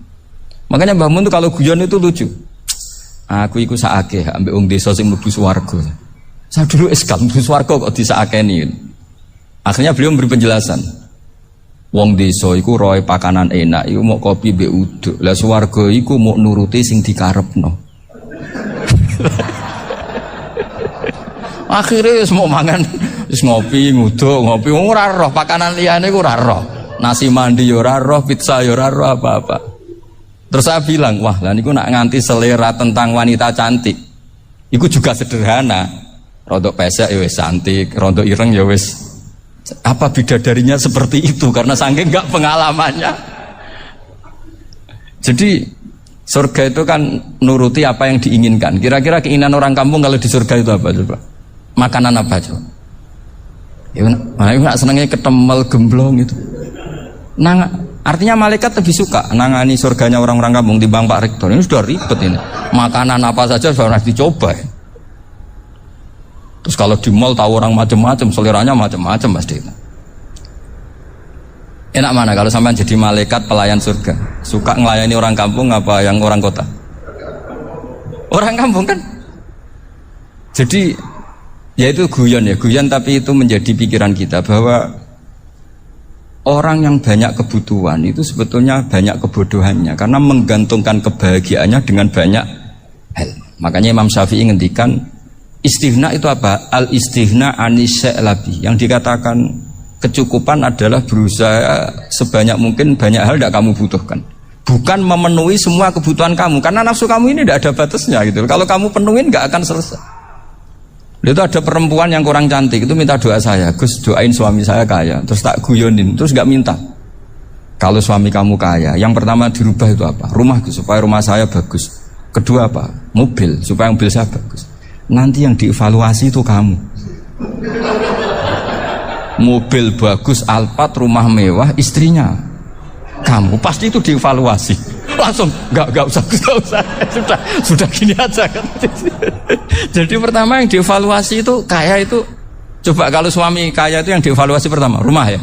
Makanya Mbah Mun tuh kalau guyon itu lucu. Aku iku saake ambek wong desa sing mlebu swarga. Saya dulu eskal mlebu swarga kok disakeni. Akhirnya beliau memberi penjelasan. Wong desa iku roe pakanan enak, iku mau kopi mbek uduk. Lah swarga iku mau nuruti sing dikarepno. Akhirnya semua mangan wis ngopi, nguduk, ngopi ora roh pakanan liyane iku ora roh. Nasi mandi yo ora roh, pizza yo ora roh apa-apa. Terus saya bilang, wah lah niku nak nganti selera tentang wanita cantik. Iku juga sederhana. Rontok pesek ya wis cantik, rontok ireng ya wis. Apa bidadarinya seperti itu karena saking enggak pengalamannya. Jadi surga itu kan nuruti apa yang diinginkan. Kira-kira keinginan orang kampung kalau di surga itu apa coba? Makanan apa coba? Ya nak senengnya ketemel gemblong itu. Nah, artinya malaikat lebih suka nangani surganya orang-orang kampung di Bang Pak Rektor. Ini sudah ribet ini. Makanan apa saja sudah harus dicoba. Terus kalau di mall tahu orang macam-macam, seleranya macam-macam pasti. Enak mana kalau sampai jadi malaikat pelayan surga? Suka ngelayani orang kampung apa yang orang kota? Orang kampung kan? Jadi ya itu guyon ya, guyon tapi itu menjadi pikiran kita bahwa orang yang banyak kebutuhan itu sebetulnya banyak kebodohannya karena menggantungkan kebahagiaannya dengan banyak hal. Makanya Imam Syafi'i ngendikan istighna itu apa? Al-istighna anisya'labi. Yang dikatakan kecukupan adalah berusaha sebanyak mungkin banyak hal tidak kamu butuhkan. Bukan memenuhi semua kebutuhan kamu karena nafsu kamu ini tidak ada batasnya gitu. Kalau kamu penuhin nggak akan selesai. Itu ada perempuan yang kurang cantik itu minta doa saya, Gus doain suami saya kaya. Terus tak guyonin, terus nggak minta. Kalau suami kamu kaya, yang pertama dirubah itu apa? Rumah Gus, supaya rumah saya bagus. Kedua apa? Mobil, supaya mobil saya bagus. Nanti yang dievaluasi itu kamu. Mobil bagus, Alphard, rumah mewah, istrinya kamu pasti itu dievaluasi. Langsung nggak usah sudah gini aja kan. Jadi pertama yang dievaluasi itu kaya itu, coba kalau suami kaya itu yang dievaluasi pertama rumah ya,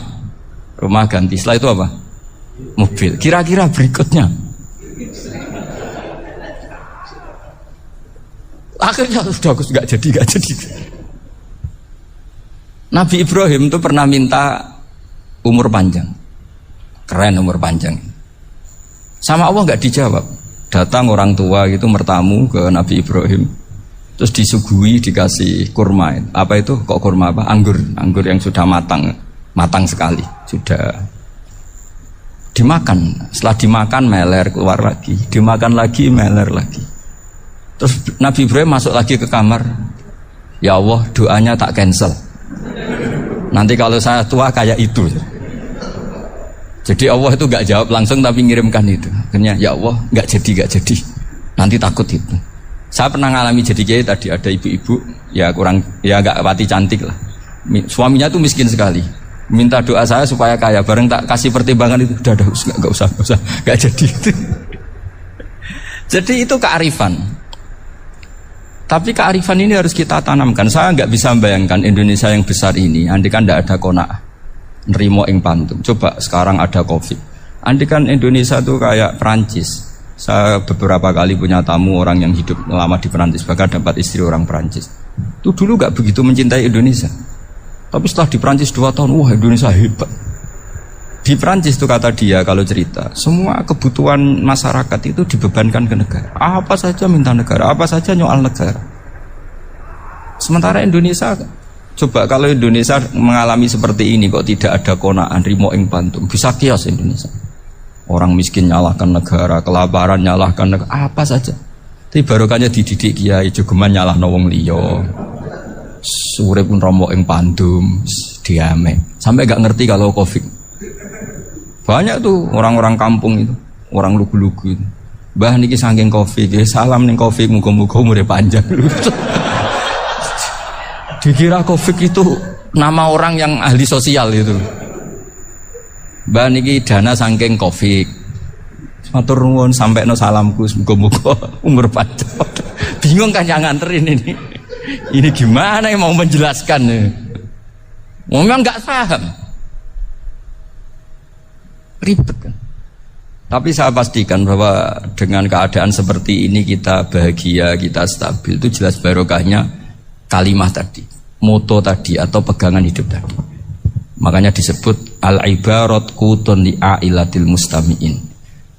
rumah ganti. Setelah itu apa? Mobil. Kira-kira berikutnya akhirnya sudah nggak jadi. Nabi Ibrahim itu pernah minta umur panjang. Keren umur panjang. Sama Allah nggak dijawab. Datang orang tua gitu mertamu ke Nabi Ibrahim, terus disuguhi dikasih kurma. Apa itu? Kok kurma apa? Anggur yang sudah matang sekali, sudah dimakan. Setelah dimakan meler keluar lagi, dimakan lagi meler lagi. Terus Nabi Ibrahim masuk lagi ke kamar. Ya Allah, doanya tak cancel. Nanti kalau saya tua kayak itu. Jadi Allah itu gak jawab langsung tapi ngirimkan itu. Akhirnya ya Allah gak jadi. Nanti takut itu. Saya pernah ngalami jadi kiai tadi, ada ibu-ibu ya gak pati cantik lah. Suaminya tuh miskin sekali. Minta doa saya supaya kaya. Bareng tak kasih pertimbangan itu, udah gak usah, gak jadi itu. Jadi itu kearifan. Tapi kearifan ini harus kita tanamkan. Saya nggak bisa membayangkan Indonesia yang besar ini, andai kan tidak ada qanaah, nerimo ing pantum. Coba sekarang ada Covid. Andai kan Indonesia itu kayak Perancis. Saya beberapa kali punya tamu orang yang hidup lama di Perancis, bahkan dapat istri orang Perancis. Itu dulu nggak begitu mencintai Indonesia. Tapi setelah di Perancis 2 tahun, wah Indonesia hebat. Di Perancis itu kata dia kalau cerita, semua kebutuhan masyarakat itu dibebankan ke negara. Apa saja minta negara, apa saja nyoal negara. Sementara Indonesia, coba kalau Indonesia mengalami seperti ini kok tidak ada konaan rimo ing pantum, bisa kios Indonesia. Orang miskin nyalahkan negara, kelaparan nyalahkan negara, apa saja. Tapi barokahnya dididik kiai, jogeman nyalahno wong liya. Urip pun romo ing pantum, diame. Sampai gak ngerti kalau Covid. Banyak tuh orang-orang kampung itu, orang lugu-lugu itu. Mbah niki saking Covid, salam ning Covid, muga-muga umure panjang. Dikira Covid itu nama orang yang ahli sosial itu. Mbah niki dana saking Covid. Matur nuwun sampekno salamku, muga-muga umur panjang. Bingung kan yang nganterin ini. Ini gimana yang mau menjelaskan? Memang nggak paham. Ribet kan. Tapi saya pastikan bahwa dengan keadaan seperti ini kita bahagia, kita stabil, itu jelas barokahnya kalimah tadi, moto tadi atau pegangan hidup tadi. Makanya disebut al-ibarat qutun li'ailatil mustami'in,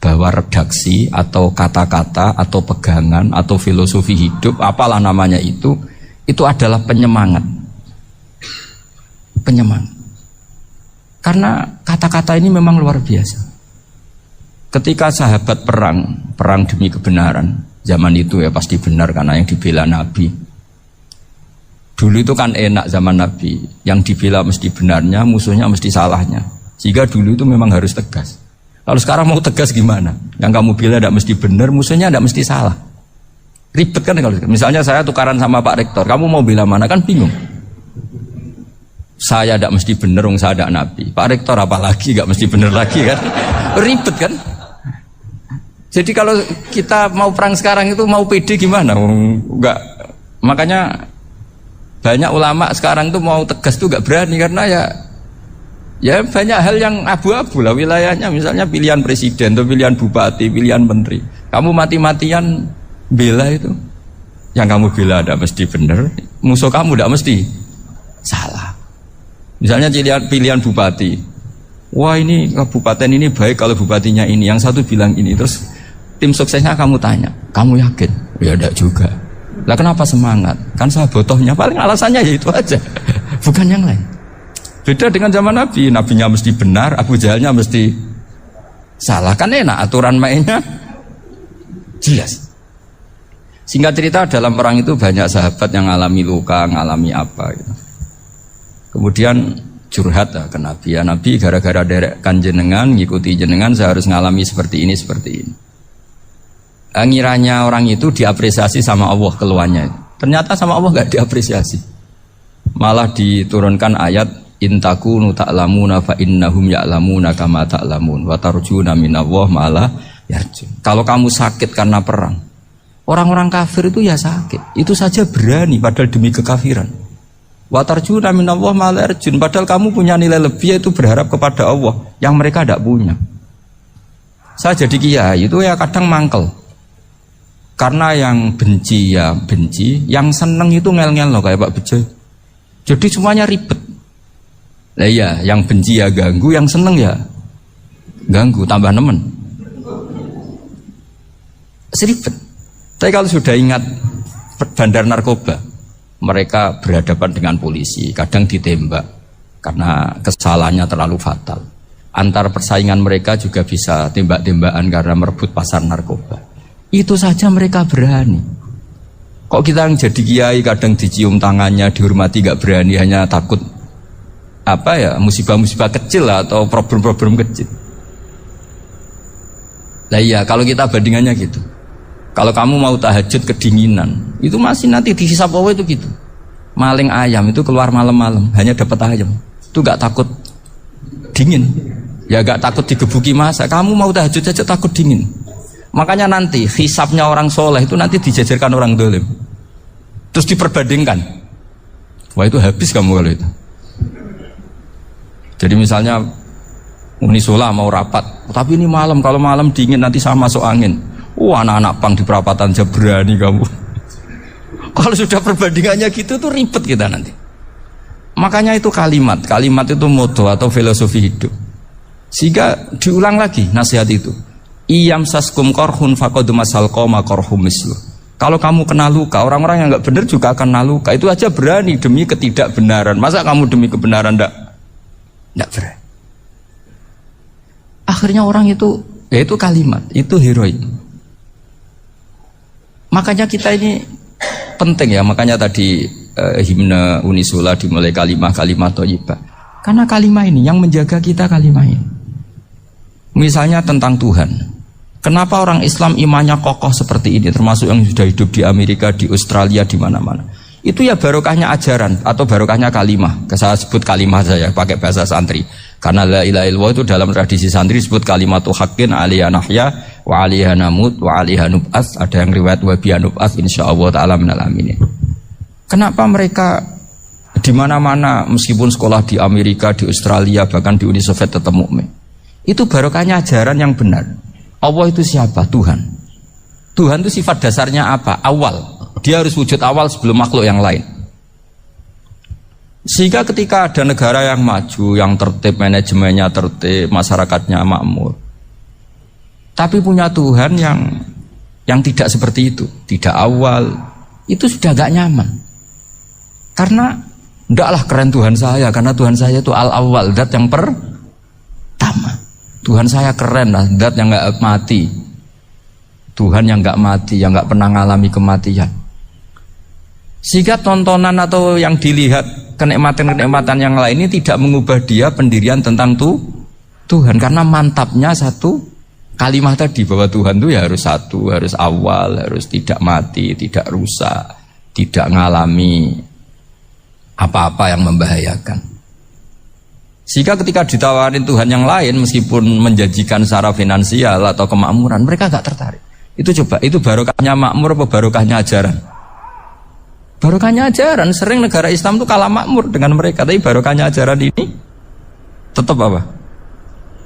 bahwa redaksi atau kata-kata atau pegangan atau filosofi hidup, apalah namanya itu adalah penyemangat. Karena kata-kata ini memang luar biasa. Ketika sahabat perang demi kebenaran, zaman itu ya pasti benar karena yang dibela Nabi. Dulu itu kan enak zaman Nabi, yang dibela mesti benarnya, musuhnya mesti salahnya. Sehingga dulu itu memang harus tegas. Kalau sekarang mau tegas gimana? Yang kamu bela tidak mesti benar, musuhnya tidak mesti salah. Ribet kan kalau misalnya saya tukaran sama Pak Rektor, kamu mau bela mana kan bingung. Saya tidak mesti benar, saya tidak Nabi. Pak Rektor apalagi tidak mesti benar lagi kan? Ribet kan? Jadi kalau kita mau perang sekarang itu mau pede gimana? Enggak. Makanya banyak ulama sekarang itu mau tegas tuh enggak berani karena ya banyak hal yang abu-abu lah wilayahnya. Misalnya pilihan presiden atau pilihan bupati, pilihan menteri. Kamu mati-matian bela itu, yang kamu bela tidak mesti benar, musuh kamu tidak mesti salah. Misalnya pilihan bupati, wah ini kabupaten ini baik kalau bupatinya ini, yang satu bilang ini, terus tim suksesnya kamu tanya, kamu yakin? Ya tidak juga. Lah kenapa semangat? Kan saya botohnya, paling alasannya ya itu aja, bukan yang lain. Beda dengan zaman Nabi, Nabinya mesti benar, Abu Jahalnya mesti salah. Kan enak, aturan mainnya jelas. Singkat cerita dalam perang itu banyak sahabat yang alami luka, ngalami apa gitu. Kemudian curhat ke Nabi, ya Nabi gara-gara derekkan jenengan, ngikuti jenengan saya harus ngalami seperti ini. Ngiranya orang itu diapresiasi sama Allah keluarnya. Ternyata sama Allah gak diapresiasi. Malah diturunkan ayat intakunu ta'lamuna fa innahum ya'lamuna kama ta'lamun wa tarjuna minallah ma'ala yarjun. Kalau kamu sakit karena perang, orang-orang kafir itu ya sakit, itu saja berani padahal demi kekafiran. Wa tarjuna minallah ma'ala yarjun, padahal kamu punya nilai lebih yaitu berharap kepada Allah yang mereka tidak punya. Saya jadi kiai itu ya kadang mangkel. Karena yang benci ya benci, yang seneng itu ngel-ngel loh kayak Pak Bejo. Jadi semuanya ribet. Lah iya, yang benci ya ganggu, yang seneng ya ganggu, tambah nemen. seribet. Tapi kalau sudah ingat bandar narkoba, mereka berhadapan dengan polisi, kadang ditembak karena kesalahannya terlalu fatal. Antar persaingan mereka juga bisa tembak-tembakan karena merebut pasar narkoba. Itu saja mereka berani. Kok kita yang jadi kiai kadang dicium tangannya, dihormati, gak berani, hanya takut musibah-musibah kecil lah, atau problem-problem kecil. Lah iya, kalau kita bandingannya gitu. Kalau kamu mau tahajud kedinginan, itu masih nanti dihisab Allah itu gitu. Maling ayam itu keluar malam-malam, hanya dapat ayam. Itu gak takut dingin. Ya gak takut digebuki masa. Kamu mau tahajud saja takut dingin. Makanya nanti hisabnya orang soleh itu nanti dijajarkan orang dolim. Terus diperbandingkan. Wah itu habis kamu kalau itu. Jadi misalnya Unisula mau rapat, tapi ini malam, kalau malam dingin nanti sama masuk angin. Anak-anak pang di perapatan aja berani kamu. Kalau sudah perbandingannya gitu tuh ribet kita nanti. Makanya itu kalimat itu moto atau filosofi hidup. Sehingga diulang lagi nasihat itu. Iyam saskum korhun faqad masal qoma korhum mislu. Kalau kamu kena luka, orang-orang yang enggak benar juga akan kena luka. Itu aja berani demi ketidakbenaran. Masa kamu demi kebenaran enggak berani? Akhirnya orang itu, ya itu kalimat, itu heroik. Makanya kita ini penting ya, makanya tadi himne Unisula dimulai kalimat thayyibah. Karena kalimat ini yang menjaga kita, kalimat ini. Misalnya tentang Tuhan. Kenapa orang Islam imannya kokoh seperti ini, termasuk yang sudah hidup di Amerika, di Australia, di mana-mana. Itu ya barokahnya ajaran atau barokahnya kalimah. Saya sebut kalimah saya pakai bahasa santri. Karena la ilaha illallah itu dalam tradisi santri disebut kalimatu haqqin alaiha nahya wa alaiha namut wa alaiha nub'ats. Ada yang riwayat wa biya nub'ats insyaallah taala minal aminin. Kenapa mereka di mana-mana meskipun sekolah di Amerika, di Australia, bahkan di Uni Soviet tetap mukmin? Itu barokahnya ajaran yang benar. Allah itu siapa? Tuhan. Tuhan itu sifat dasarnya apa? Awal. Dia harus wujud awal sebelum makhluk yang lain. Sehingga ketika ada negara yang maju, yang tertib, manajemennya tertib, masyarakatnya makmur, tapi punya Tuhan yang tidak seperti itu, tidak awal, itu sudah gak nyaman. Karena ndaklah keren Tuhan saya, karena Tuhan saya itu al-awwal, zat yang pertama. Tuhan saya keren lah, zat yang gak mati. Tuhan yang gak mati, yang gak pernah ngalami kematian. Sehingga tontonan atau yang dilihat kenikmatan-kenikmatan yang lain ini tidak mengubah dia pendirian tentang Tuhan. Karena mantapnya satu kalimat tadi, bahwa Tuhan itu ya harus satu, harus awal, harus tidak mati, tidak rusak, tidak ngalami apa-apa yang membahayakan. Sehingga ketika ditawarin Tuhan yang lain, meskipun menjanjikan secara finansial atau kemakmuran, mereka gak tertarik. Itu coba, itu barokahnya makmur apa barokahnya ajaran? Barokahnya ajaran. Sering negara Islam itu kalah makmur dengan mereka, tapi barokahnya ajaran ini tetap apa?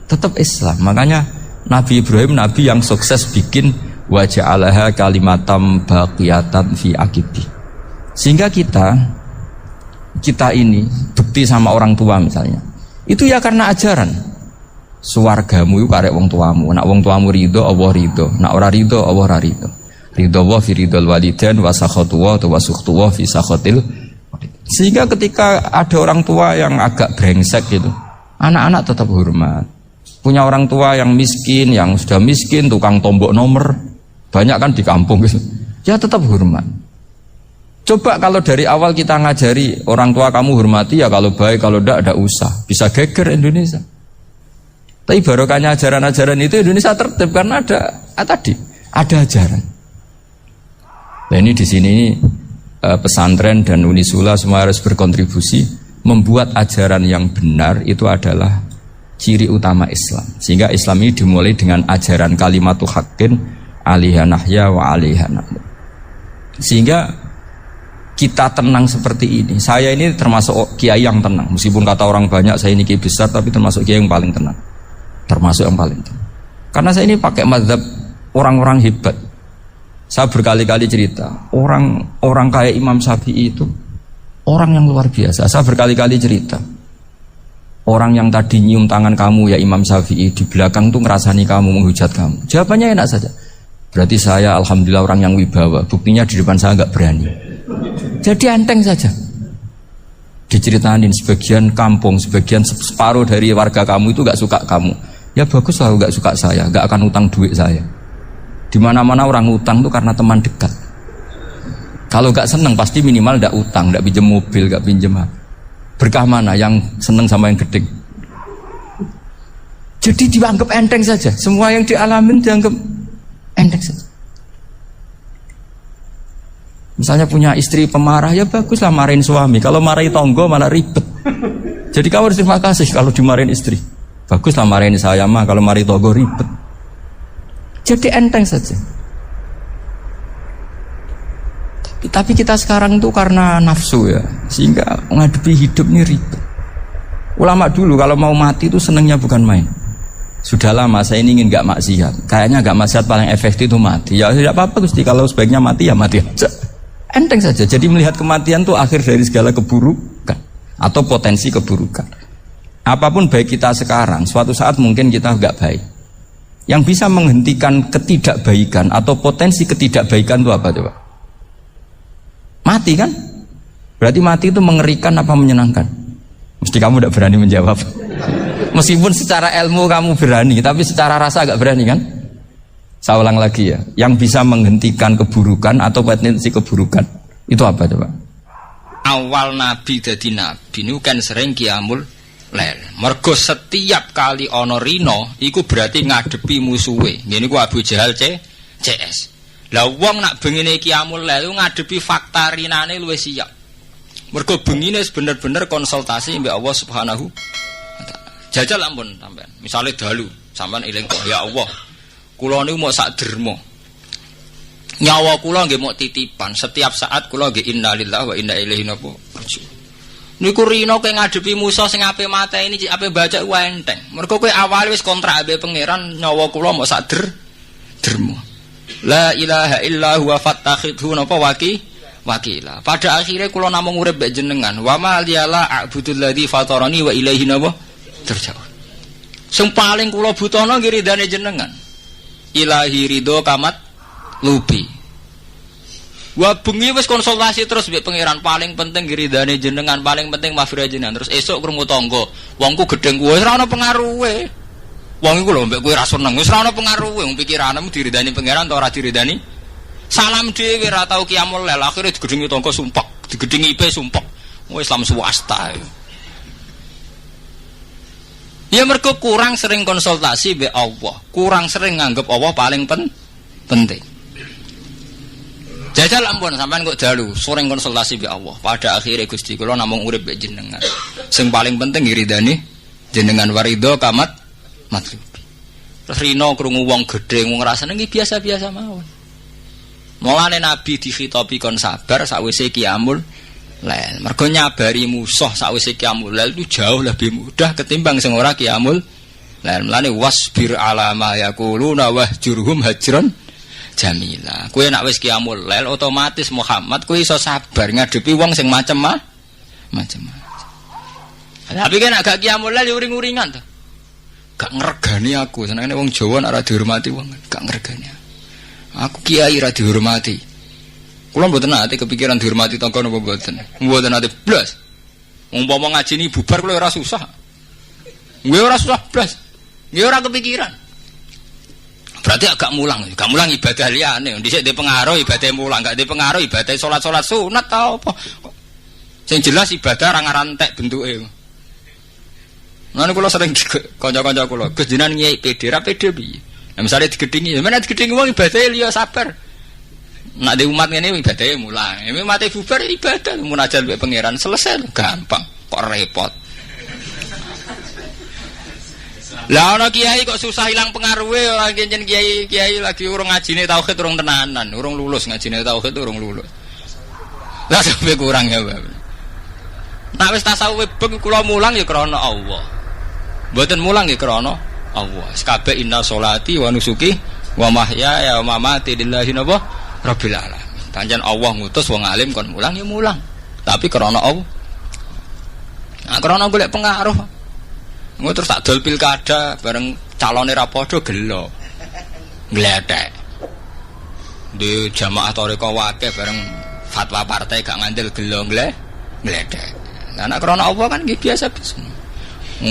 Tetap Islam. Makanya Nabi Ibrahim, Nabi yang sukses bikin wa ja'alaha kalimatam baqiyatan fi aqibi. Sehingga kita ini bukti sama orang tua misalnya, itu ya karena ajaran. Suwargamu itu karek wong tuamu. Nak wong tuamu ridho, Allah ridho. Nak ora ridho, Allah ora ridho. Ridho wa fi ridhol walidain wa sakhatu wa sukhtu wa fi sakhatil. Sehingga ketika ada orang tua yang agak brengsek gitu, anak-anak tetap hormat. Punya orang tua yang miskin, yang sudah miskin, tukang tombok nomor, banyak kan di kampung gitu. Ya tetap hormat. Coba kalau dari awal kita ngajari orang tua kamu hormati, ya kalau baik, kalau tidak usah. Bisa geger Indonesia. Tapi barokahnya ajaran-ajaran itu Indonesia tertib karena ada ajaran. Nah ini di sini pesantren dan Unisula semua harus berkontribusi membuat ajaran yang benar itu adalah ciri utama Islam. Sehingga Islam ini dimulai dengan ajaran kalimatu haqqin alaiha nahya wa alaiha namut. Sehingga kita tenang seperti ini. Saya ini termasuk kiai yang tenang. Meskipun kata orang banyak saya ini kiai besar, tapi termasuk kiai yang paling tenang. Termasuk yang paling tenang. Karena saya ini pakai mazhab orang-orang hebat. Saya berkali-kali cerita, orang kayak Imam Syafi'i itu orang yang luar biasa. Saya berkali-kali cerita, orang yang tadi nyium tangan kamu ya Imam Syafi'i, di belakang tuh ngerasani kamu, menghujat kamu. Jawabannya enak saja. Berarti saya alhamdulillah orang yang wibawa. Buktinya di depan saya nggak berani. Jadi enteng saja. Diceritain sebagian kampung, sebagian separuh dari warga kamu itu nggak suka kamu. Ya bagus lah nggak suka saya, nggak akan utang duit saya. Di mana-mana orang utang itu karena teman dekat. Kalau nggak seneng pasti minimal nggak utang, nggak pinjam mobil, nggak pinjam. Berkah mana yang seneng sama yang gede? Jadi dianggap enteng saja. Semua yang dialamin dianggap enteng saja. Misalnya punya istri pemarah, ya baguslah marahin suami. Kalau marahin tonggo malah ribet. Jadi kamu harus terima kasih kalau dimarahin istri. Baguslah marahin saya mah, kalau marahin tonggo ribet. Jadi enteng saja. Tapi kita sekarang itu karena nafsu ya, sehingga menghadapi hidup ini ribet. Ulama dulu kalau mau mati itu senangnya bukan main. Sudah lama saya ini ingin gak maksiat. Kayaknya gak maksiat paling efektif itu mati. Ya tidak apa-apa Gusti, kalau sebaiknya mati ya mati aja. Enteng saja. Jadi melihat kematian itu akhir dari segala keburukan atau potensi keburukan. Apapun baik kita sekarang, suatu saat mungkin kita gak baik. Yang bisa menghentikan ketidakbaikan atau potensi ketidakbaikan itu apa coba? Mati kan? Berarti mati itu mengerikan apa menyenangkan? Mesti kamu tidak berani menjawab. Meskipun secara ilmu kamu berani, tapi secara rasa agak berani kan? Saya ulang lagi ya, yang bisa menghentikan keburukan atau potensi keburukan itu apa coba? Awal Nabi jadi Nabi ini kan sering qiyamul lail. Mergo setiap kali ono rino, iku berarti ngadepi musuhe. Ngene ku Abu Jahal CS. Lah wong nak bengine qiyamul lail ngadepi fakta rinane luwih siap. Mergo bengine bener-bener konsultasi mbek Allah Subhanahu wa taala. Jajal ampun sampean. Misale dalu, sampean eling kok ya Allah. Kula niku mau sak derma. Nyawa kula nggih mau titipan. Setiap saat kula nggih innalillahi wa inna ilaihi raji'un. Niku rino kowe ngadepi musuh sing ape mateni cik ape baca ku enteng. Mergo kowe awal wis kontrak ambek pangeran nyawa kula mau sak derma. La ilaha illa huwa fattakhidhu napa wakila. Pada akhirnya kula namung urip mbek jenengan. Wa ma liyala a'budul ladzi fatarani wa ilaihi napa turja'un. Sing paling kula butuhno nggih ridane jenengan. Ilahi ridho kamat lubi. Wah bengi wis konsultasi terus mbek pangeran, paling penting ridane jenengan, paling penting mafirah jenengan. Terus esuk krungu tangga, wongku gedeng kuwe wis ora ana pengaruhe. Wong iku lho mbek kowe ra seneng, wis ora ana pengaruhe, wong pikiranmu diridani pangeran ta ora diridani. Salam dhewe ra tau qiyamul lail, akhire digedhengi tangga sumpek, digedhengi IP sumpek. Wong Islam swasta. Ya mergo kurang sering konsultasi mbek Allah, kurang sering nganggep Allah paling penting. Jajal ampun sampean kok dalu, sering konsultasi mbek Allah. Pada akhirnya Gusti kula namung urip mbek jenengan. Sing paling penting ngiridani jenengan waridho kamat matlubi. Terus rino krungu wong gedhe wong rasane iki biasa-biasa mawon. Mulane Nabi dikhitabi kon sabar sakwise qiyamul lail. Mergo nyabari musuh sakwise qiyamul lail itu jauh lebih mudah ketimbang sing ora qiyamul lail. Mulane wasbir ala ma yaquluna wahjurhum hajran jamila. Kowe nek wis qiyamul lail otomatis Muhammad kowe iso sabar ngadepi wong sing macem-macem. Tapi kan agak qiyamul lail uring-uringan to. Gak ngregani aku, senengane wong Jawa nek ora dihormati wong, gak ngregani. Aku kiai ra dihormati. Kula mboten nate kepikiran dihormati tangga napa mboten. Mboten nate blas. Umpama ngaji ni bubar kula ora susah. Nggih ora susah blas. Nggih ora kepikiran. Berarti agak mulang ibadah liyane. Dhisik dhe pengaruh ibadah mulang, gak dhe pengaruh ibadah salat-salat sunat ta apa. Sing jelas ibadah ra ngarantek bentuke. Lan kula sering kanca-kanca kula, Gus jenengan nyai PD ra PD piye? Nah misalnya digedingi, mana digedingi wong ibadahnya liya sabar. Nak di umat ini ibadahnya mulang. Ini mati bubar ibadah, munajat mbek pangeran selesai, gampang. Kok repot? Lah ana kiai kok susah hilang pengaruhe, ora kencen kiai lagi urung ngajine tauhid urung tenanan, urung lulus ngajine tauhid urung lulus. Lah sampe kurang ya, Pak. Nak wis tasawuf beng kula mulang ya krana Allah. Mboten mulang ya krana Allah. Kabeh inna sholati wa nusuki wa mahyaya wa mamati lillahi rabbil alamin. Pancen Allah ngutus wong alim kon mulang ya mulang. Tapi krana Allah. Nah krana golek pengaruh. Engko terus tak dol pilkada bareng calone ra padha gelo. Ngletek. Di jamaah toriko wake bareng fatwa partai gak ngandel gelo ngledek. Lah nek krana Allah kan nggih biasa-biasa.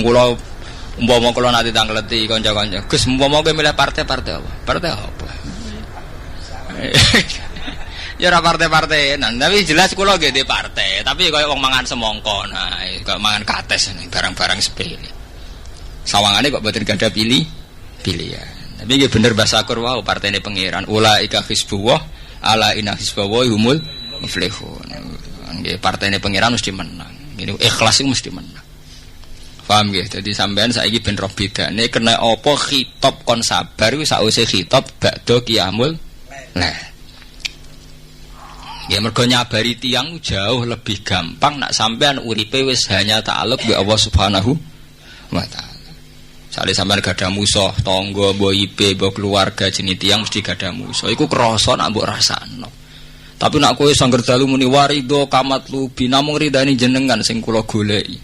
Kula umpama kula nate tangleti kanca-kanca, Gus umpama kowe milih partai-partai apa? Partai apa? Ya ora partai-partai, tapi jelas kula nggih di partai, tapi kaya wong mangan semongko, nah kaya mangan kates barang-barang sepele. Sawangane kok mboten gadah pilihan. Tapi nggih bener bahasa Qur'an wau partene pangeran. Ulaika hizbullah ala inna hizballahi humul muflihun. Nggih partene pangeran mesti menang. Ini ikhlas itu mesti menang. Paham nggih? Dadi sampean saiki ben roh bedane kena apa khitab kon sabar iku sause khitab ba'da qiyamul lail. Ya mergo nyabari tiyang jauh lebih gampang nak sampean uripe wis hanya ta'alluq bi Allah Subhanahu wa taala. Sale sampean gadah musuh, tangga, mbok ipe, mbok keluarga jenis tiyang mesti gadah musuh. Iku krasa nak mbok rasakno. Tapi nak kowe sangger dalu muni warido kamat lubi namung ridani jenengan sing kula goleki.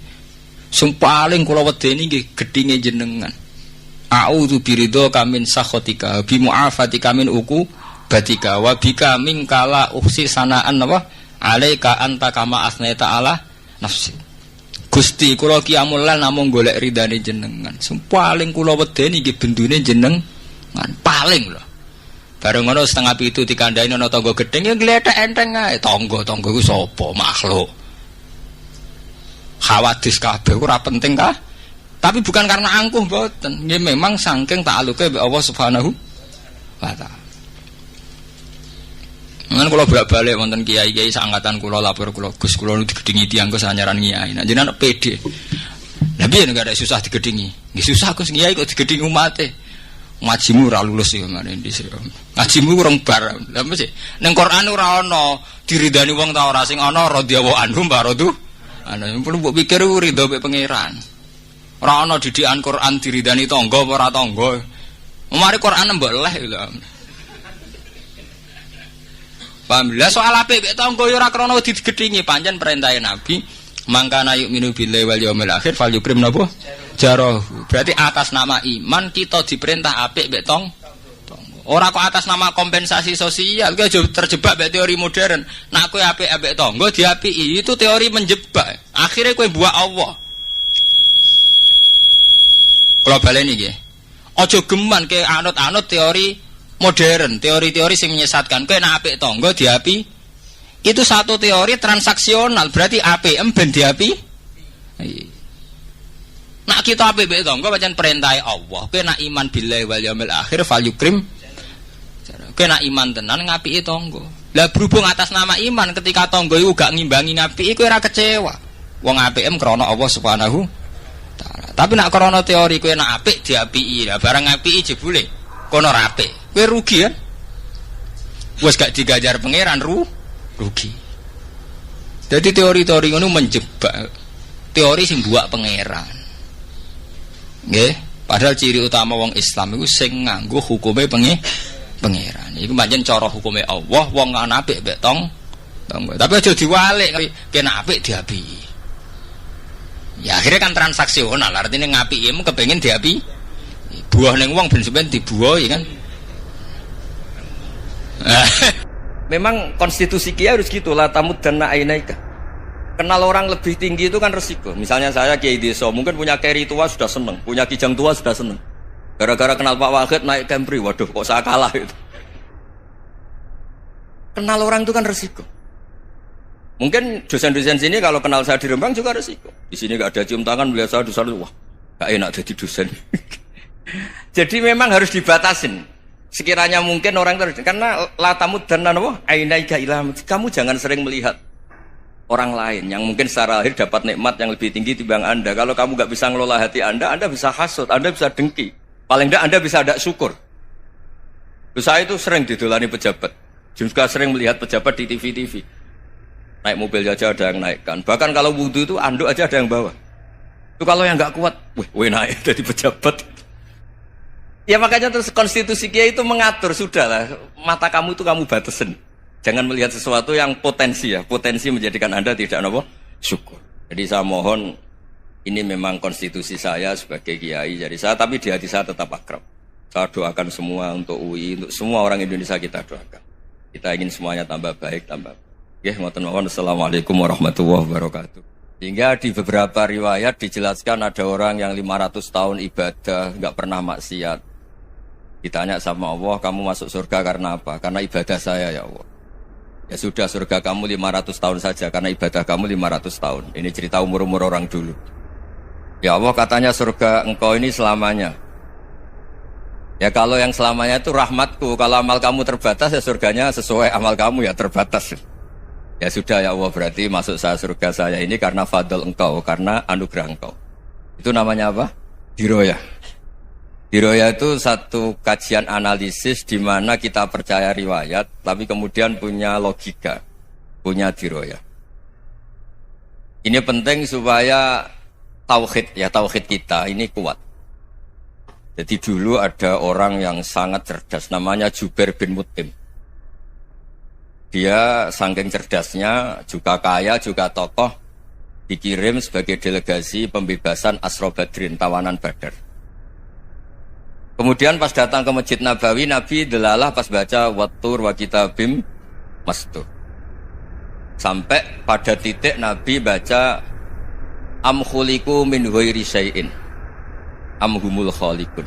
Sing paling kula wedeni nggih gedhinge jenengan. A'udzu biridho kamin sakhatika bi mu'afatika min uku batika wa bika min kala uksi sanaan apa alaika anta kama asnaita ala nafsi. Gusti kula qiyamul lail namung golek ridane jenengan. Sing paling kula wedeni nggih bendune jenengan paling lho. Bareng ngono setengah pitu dikandhani ana tangga gedeng ya glethek enteng ae. Tangga-tangga ku sapa? Makhluk. Khawatir kabeh ora penting kah? Tapi bukan karena angkuh mboten. Nggih memang saking ta'aluke mbek Allah Subhanahu wa taala. Ngan kula bolak-balik wonten kiai-kiai sangatan kula lapor kula Gus kula nu digedhingi tiyang Gus anyaran kiai. Nah jenengan pede. Lah piye nek ada susah digedhingi? Nggih susah Gus kiai kok digedhingi umate. Ngajimu ora lulus ya ngene iki. Ngajimu kurang bar. Lah mesti ning Quran ora ana diridani wong ta ora sing ana radhiyallahu anhum baradu. Ana perlu mbok pikir ridho mek pangeran. Ora ana didikan Quran diridani tangga apa ora tangga. Mari Quran mbok leh lho. Paham lha soal apik mek tangga ya ora krana digedhingi pancen perintah Nabi mangkana yu'minu billahi wal yaumil akhir falyukrim napa jarahu. Berarti atas nama iman kita diperintah apik mek tangga. Ora kok atas nama kompensasi sosial, kowe aja terjebak mek teori modern. Nek kowe apik ambek tangga diapiki, itu teori menjebak. Akhirnya kowe buak Allah. Kalau baleni nggih. Aja geman ke anut-anut teori modern, teori-teori sing menyesatkan. Kowe nek apik tangga diapi. Itu satu teori transaksional, berarti APM ben diapi. Nak kita apik mek tangga pancen perintah Allah. Kowe nek iman billahi wal yaumil akhir falyukrim. Kowe nek iman tenan ngapiki tangga. Lah berhubung atas nama iman ketika tangga iku gak ngimbangi ngapiki kowe ora kecewa. Wong APM krana Allah Subhanahu taala. Tapi nek krana teori kowe nek apik diapiki, lah barang apiki jebule kono ora apik. Kowe rugi kan? Wes gak digajar pangeran rugi. Jadi teori-teori ngono menjebak. Teori sing buak pangeran. Nggih, padahal ciri utama wong Islam iku sing nganggo hukume pangeran. Iku pancen cara hukume Allah, wong ana apik mek tangga. Tapi aja diwalik, kena apik diapi. Ya akhirnya kan transaksional, artinya ngapiki mu kepengin diapi. Buah ning wong ben sampean dibuahi kan. Memang konstitusi Kiai harus gitu lah, tamuddanna ainaika. Kenal orang lebih tinggi itu kan resiko. Misalnya saya Kiai Desa, mungkin punya keri tua sudah seneng, punya kijang tua sudah seneng. Gara-gara kenal Pak Wahid naik Kempri, waduh kok saya kalah itu. Kenal orang itu kan resiko. Mungkin dosen-dosen sini kalau kenal saya di Rembang juga resiko. Di sini gak ada cium tangan, melihat saya dosen, wah gak enak jadi dosen. Jadi memang harus dibatasin. Sekiranya mungkin orang terus karena latamud dan nanawa ainaika ilham. Kamu jangan sering melihat orang lain yang mungkin secara lahir dapat nikmat yang lebih tinggi timbang Anda. Kalau kamu gak bisa ngelola hati Anda bisa hasut, Anda bisa dengki. Paling tidak Anda bisa ada syukur. Saya itu sering didolani pejabat. Juga sering melihat pejabat di TV-TV. Naik mobil aja ada yang naikkan. Bahkan kalau wudhu itu anduk aja ada yang bawa. Itu kalau yang gak kuat, weh naik jadi pejabat. Ya makanya terus konstitusi Kiai itu mengatur, sudahlah mata kamu itu kamu batasin. Jangan melihat sesuatu yang potensi ya, potensi menjadikan Anda tidak apa syukur. Jadi saya mohon, ini memang konstitusi saya sebagai Kiai, jadi saya tapi di hati saya tetap akrab. Saya doakan semua untuk UI, untuk semua orang Indonesia kita doakan. Kita ingin semuanya tambah baik, tambah. Ya, ngoten mawon. Assalamualaikum warahmatullahi wabarakatuh. Hingga di beberapa riwayat dijelaskan ada orang yang 500 tahun ibadah, nggak pernah maksiat. Ditanya sama Allah, kamu masuk surga karena apa? Karena ibadah saya ya Allah. Ya sudah, surga kamu 500 tahun saja, karena ibadah kamu 500 tahun. Ini cerita umur-umur orang dulu. Ya Allah, katanya surga engkau ini selamanya. Ya kalau yang selamanya itu rahmatku, kalau amal kamu terbatas ya surganya sesuai amal kamu ya terbatas. Ya sudah ya Allah, berarti masuk saya surga saya ini karena fadl engkau, karena anugerah engkau. Itu namanya apa? Diroyah. Diroyah itu satu kajian analisis di mana kita percaya riwayat, tapi kemudian punya logika, punya diroyah. Ini penting supaya tauhid kita ini kuat. Jadi dulu ada orang yang sangat cerdas, namanya Jubair bin Mut'im. Dia saking cerdasnya, juga kaya, juga tokoh, dikirim sebagai delegasi pembebasan Asra Badrin, tawanan Badar. Kemudian pas datang ke Masjid Nabawi, Nabi delalah pas baca Wattur wa kitabim mastur. Sampai pada titik Nabi baca Am khuliqu min ghairi syai'in am humul khaliqun.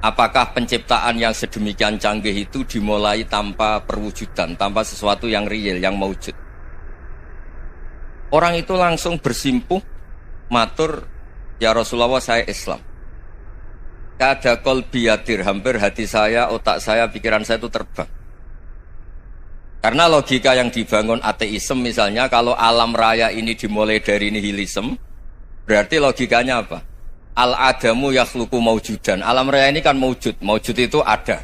Apakah penciptaan yang sedemikian canggih itu dimulai tanpa perwujudan, tanpa sesuatu yang real, yang maujud? Orang itu langsung bersimpuh, matur, ya Rasulullah saya Islam. Kada qalbi yatir, hampir hati saya, otak saya, pikiran saya itu terbang. Karena logika yang dibangun ateisme misalnya, kalau alam raya ini dimulai dari nihilisme, berarti logikanya apa? Al-adamu yakhluqu maujudan. Alam raya ini kan maujud. Maujud itu ada.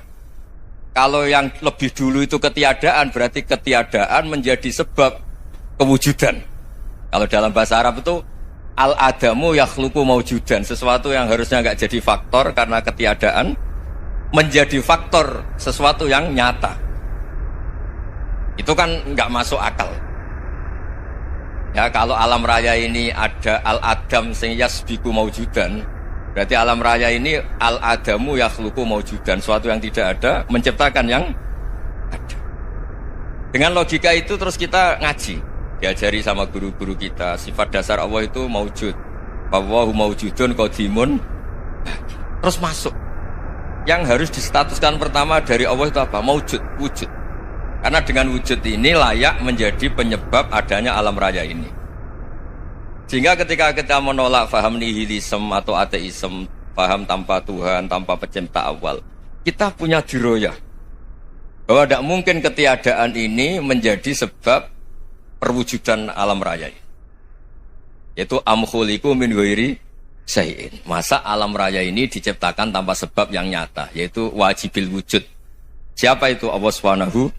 Kalau yang lebih dulu itu ketiadaan, berarti ketiadaan menjadi sebab kewujudan. Kalau dalam bahasa Arab itu al-adamu yakhluqu maujudan. Sesuatu yang harusnya nggak jadi faktor karena ketiadaan menjadi faktor sesuatu yang nyata. Itu kan nggak masuk akal. Ya kalau alam raya ini ada al-adam sing yasbiku maujudan, berarti alam raya ini al-adamu yakhluqu maujudan, sesuatu yang tidak ada menciptakan yang ada. Dengan logika itu terus kita ngaji, diajari sama guru-guru kita, sifat dasar Allah itu maujud. Wallahu maujudun qadimun. Terus masuk. Yang harus distatuskan pertama dari Allah itu apa? Maujud, wujud. Karena dengan wujud ini layak menjadi penyebab adanya alam raya ini. Sehingga ketika kita menolak faham nihilisme atau ateisme, faham tanpa Tuhan, tanpa pencipta awal, kita punya diroyah bahwa tidak mungkin ketiadaan ini menjadi sebab perwujudan alam raya ini. Yaitu am khuliqu min ghairi syai'in. Masa alam raya ini diciptakan tanpa sebab yang nyata, yaitu wajibil wujud. Siapa itu? Allah Subhanahu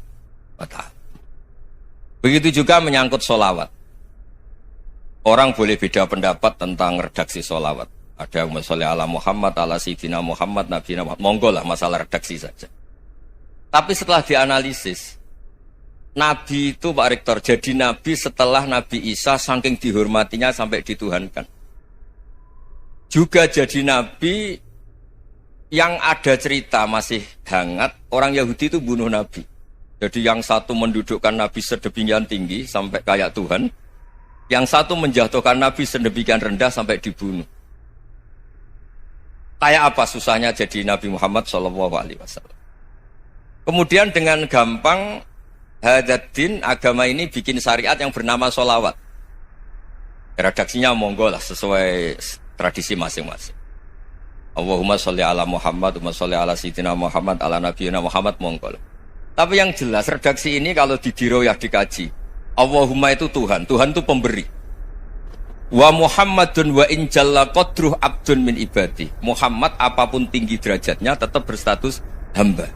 wa ta'ala. Begitu juga menyangkut sholawat. Orang boleh beda pendapat tentang redaksi sholawat. Ada yang sholli ala Muhammad, ala Sayyidina Muhammad, Nabi Muhammad. Monggo lah masalah redaksi saja. Tapi setelah dianalisis, Nabi itu Pak Rektor jadi Nabi setelah Nabi Isa saking dihormatinya sampai dituhankan. Juga jadi Nabi yang ada cerita masih hangat, orang Yahudi itu bunuh Nabi. Jadi yang satu mendudukkan Nabi sedemikian tinggi sampai kayak Tuhan, yang satu menjatuhkan Nabi sedemikian rendah sampai dibunuh. Kayak apa susahnya jadi Nabi Muhammad SAW. Kemudian dengan gampang Hadaddin agama ini bikin syariat yang bernama sholawat. Redaksinya monggo lah sesuai tradisi masing-masing. Allahumma sholli ala Muhammad, Allahumma sholli ala Sayyidina Muhammad, ala Nabiyina Muhammad, monggo lah. Tapi yang jelas redaksi ini kalau didiroyah dikaji, Allahumma itu Tuhan, Tuhan itu pemberi. Wa Muhammadun wa in jalla qadruh abdun min ibadi. Muhammad apapun tinggi derajatnya tetap berstatus hamba.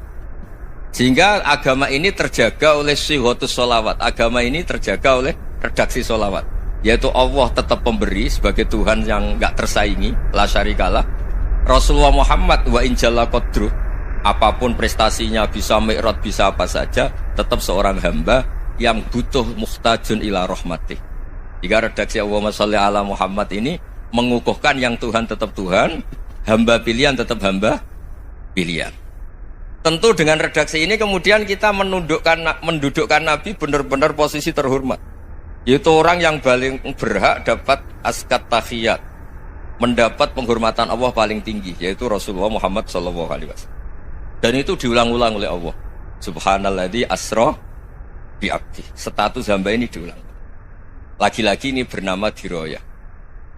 Sehingga agama ini terjaga oleh syihotus sholawat. Agama ini terjaga oleh redaksi sholawat. Yaitu Allah tetap pemberi sebagai Tuhan yang enggak tersaingi, la syarikalah. Rasulullah Muhammad wa in jalla qadruh, apapun prestasinya, bisa mi'raj, bisa apa saja, tetap seorang hamba yang butuh muhtajun ila rahmatih. Jika redaksi Allahumma sholli ala Muhammad ini mengukuhkan yang Tuhan tetap Tuhan, hamba pilihan tetap hamba pilihan. Tentu dengan redaksi ini kemudian kita mendudukkan Nabi benar-benar posisi terhormat. Yaitu orang yang paling berhak dapat askat tahiyat, mendapat penghormatan Allah paling tinggi, yaitu Rasulullah Muhammad SAW. Dan itu diulang-ulang oleh Allah. Subhanalladzi asra bi'abdi. Status hamba ini diulang. Lagi-lagi ini bernama diroyah.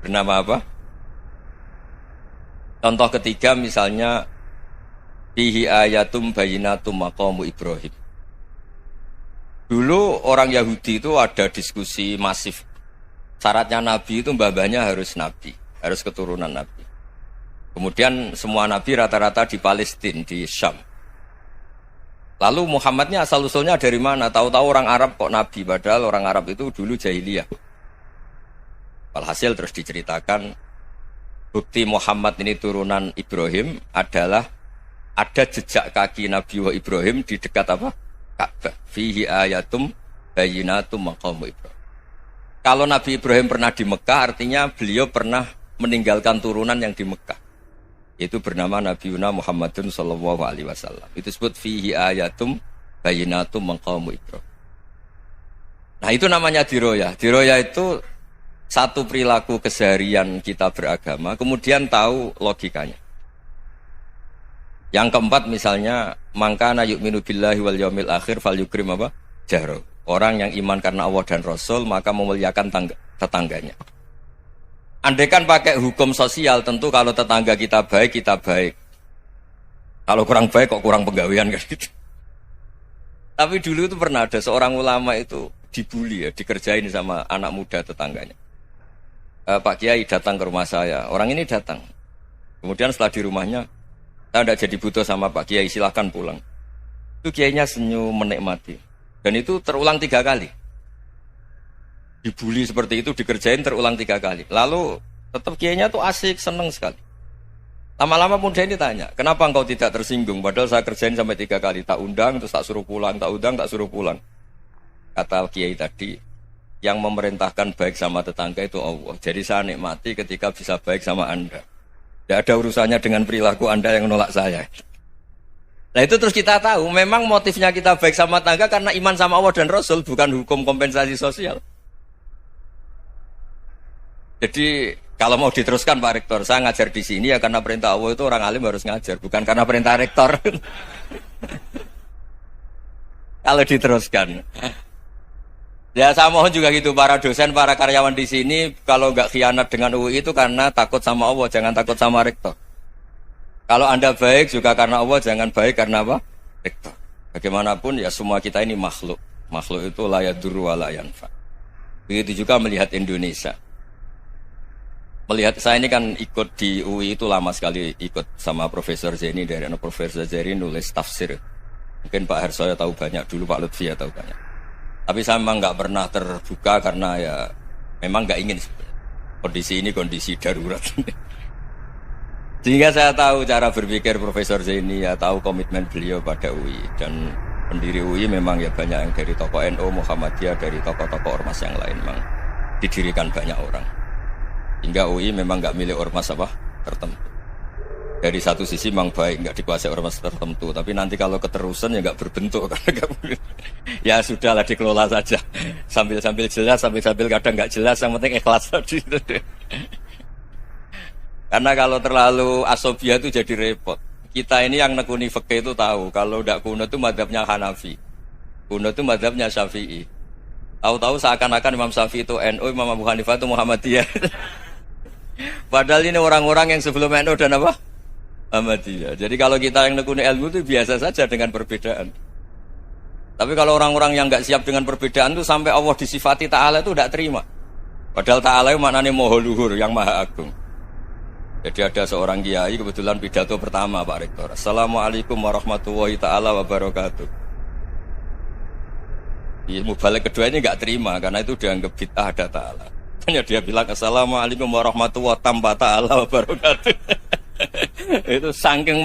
Bernama apa? Contoh ketiga misalnya fihi ayatum bayinatum maqamu Ibrahim. Dulu orang Yahudi itu ada diskusi masif. Syaratnya Nabi itu mbah-mbahnya harus Nabi, harus keturunan Nabi. Kemudian semua Nabi rata-rata di Palestina, di Syam. Lalu Muhammadnya asal-usulnya dari mana? Tahu-tahu orang Arab kok Nabi, padahal orang Arab itu dulu jahiliyah. Walhasil terus diceritakan bukti Muhammad ini turunan Ibrahim adalah ada jejak kaki Nabi Ibrahim di dekat apa? Ka'bah. Fihi ayatum bayinatum maqamu Ibrahim. Kalau Nabi Ibrahim pernah di Mekah, artinya beliau pernah meninggalkan turunan yang di Mekah. Itu bernama Nabiuna Muhammadun sallallahu alaihi wasallam. Itu disebut fihi ayatum bayinatum maqamu Ibrahim. Nah, itu namanya diroyah. Diroyah itu satu perilaku keseharian kita beragama, kemudian tahu logikanya. Yang keempat misalnya mangkana yu'minu billahi wal yaumil akhir falyukrim apa? Jahro. Orang yang iman karena Allah dan Rasul maka memuliakan tetangganya. Andaikan pakai hukum sosial tentu kalau tetangga kita baik, kita baik. Kalau kurang baik kok kurang penggawean kan gitu. Tapi dulu itu pernah ada seorang ulama itu dibully ya, dikerjain sama anak muda tetangganya. Pak Kiai datang ke rumah saya. Orang ini datang. Kemudian setelah di rumahnya, saya tidak jadi butuh sama Pak Kiai, silahkan pulang. Itu Kiainya senyum menikmati. Dan itu terulang 3 kali. Dibully seperti itu, dikerjain terulang 3 kali. Lalu tetap Kiainya tuh asik, seneng sekali. Lama-lama muda ini tanya, kenapa engkau tidak tersinggung? Padahal saya kerjain sampai 3 kali. Tak undang, terus tak suruh pulang, tak undang, tak suruh pulang. Kata Kiai tadi, yang memerintahkan baik sama tetangga itu Allah. Jadi saya nikmati ketika bisa baik sama Anda. Tidak ada urusannya dengan perilaku Anda yang menolak saya. Nah itu terus kita tahu, memang motifnya kita baik sama tangga karena iman sama Allah dan Rasul, bukan hukum kompensasi sosial. Jadi kalau mau diteruskan Pak Rektor, saya ngajar di sini ya karena perintah Allah itu orang alim harus ngajar, bukan karena perintah Rektor. Kalau diteruskan. Ya saya mohon juga gitu para dosen, para karyawan di sini kalau nggak khianat dengan UI itu karena takut sama Allah, jangan takut sama rektor. Kalau Anda baik juga karena Allah, jangan baik karena apa? Rektor. Bagaimanapun ya semua kita ini makhluk. Makhluk itu la yadurru wa la yanfa. Begitu juga melihat Indonesia. Melihat saya ini kan ikut di UI itu lama sekali, ikut sama Profesor Zeni dari Profesor Zeni nulis tafsir. Mungkin Pak Harsoyo tahu banyak, dulu Pak Lutfi tahu banyak. Tapi saya memang nggak pernah terbuka karena ya memang nggak ingin sebenarnya. Kondisi ini kondisi darurat. Sehingga saya tahu cara berpikir Profesor Zaini, ya tahu komitmen beliau pada UI. Dan pendiri UI memang ya banyak yang dari tokoh NU, Muhammadiyah, dari tokoh-tokoh ormas yang lain memang didirikan banyak orang. Hingga UI memang nggak milik ormas apa tertentu. Dari satu sisi memang baik, nggak dikuasai ormas tertentu, tapi nanti kalau keterusan ya nggak berbentuk. Ya sudahlah dikelola saja, sambil jelas, sambil kadang nggak jelas, yang penting ikhlas tadi. Karena kalau terlalu asobia itu jadi repot. Kita ini yang nekuni fikih itu tahu, kalau tidak kuno itu madhabnya Hanafi, kuno itu madhabnya Syafi'i. Tahu-tahu seakan-akan Imam Syafi'i itu NU, Imam Abu Hanifah itu Muhammadiyah. Padahal ini orang-orang yang sebelum NU dan apa? Ahmadiyah. Jadi kalau kita yang nekuni ilmu itu biasa saja dengan perbedaan. Tapi kalau orang-orang yang nggak siap dengan perbedaan itu sampai Allah disifati Ta'ala itu tidak terima. Padahal Ta'ala itu maknanya Maha Luhur, yang Maha Agung. Jadi ada seorang kiai kebetulan pidato pertama Pak Rektor. Assalamualaikum warahmatullahi ta'ala wabarakatuh. Ilmu balik kedua ini nggak terima karena itu dianggap bid'ah ada Ta'ala. Hanya dia bilang Assalamualaikum warahmatullahi ta'ala wabarakatuh. Itu saking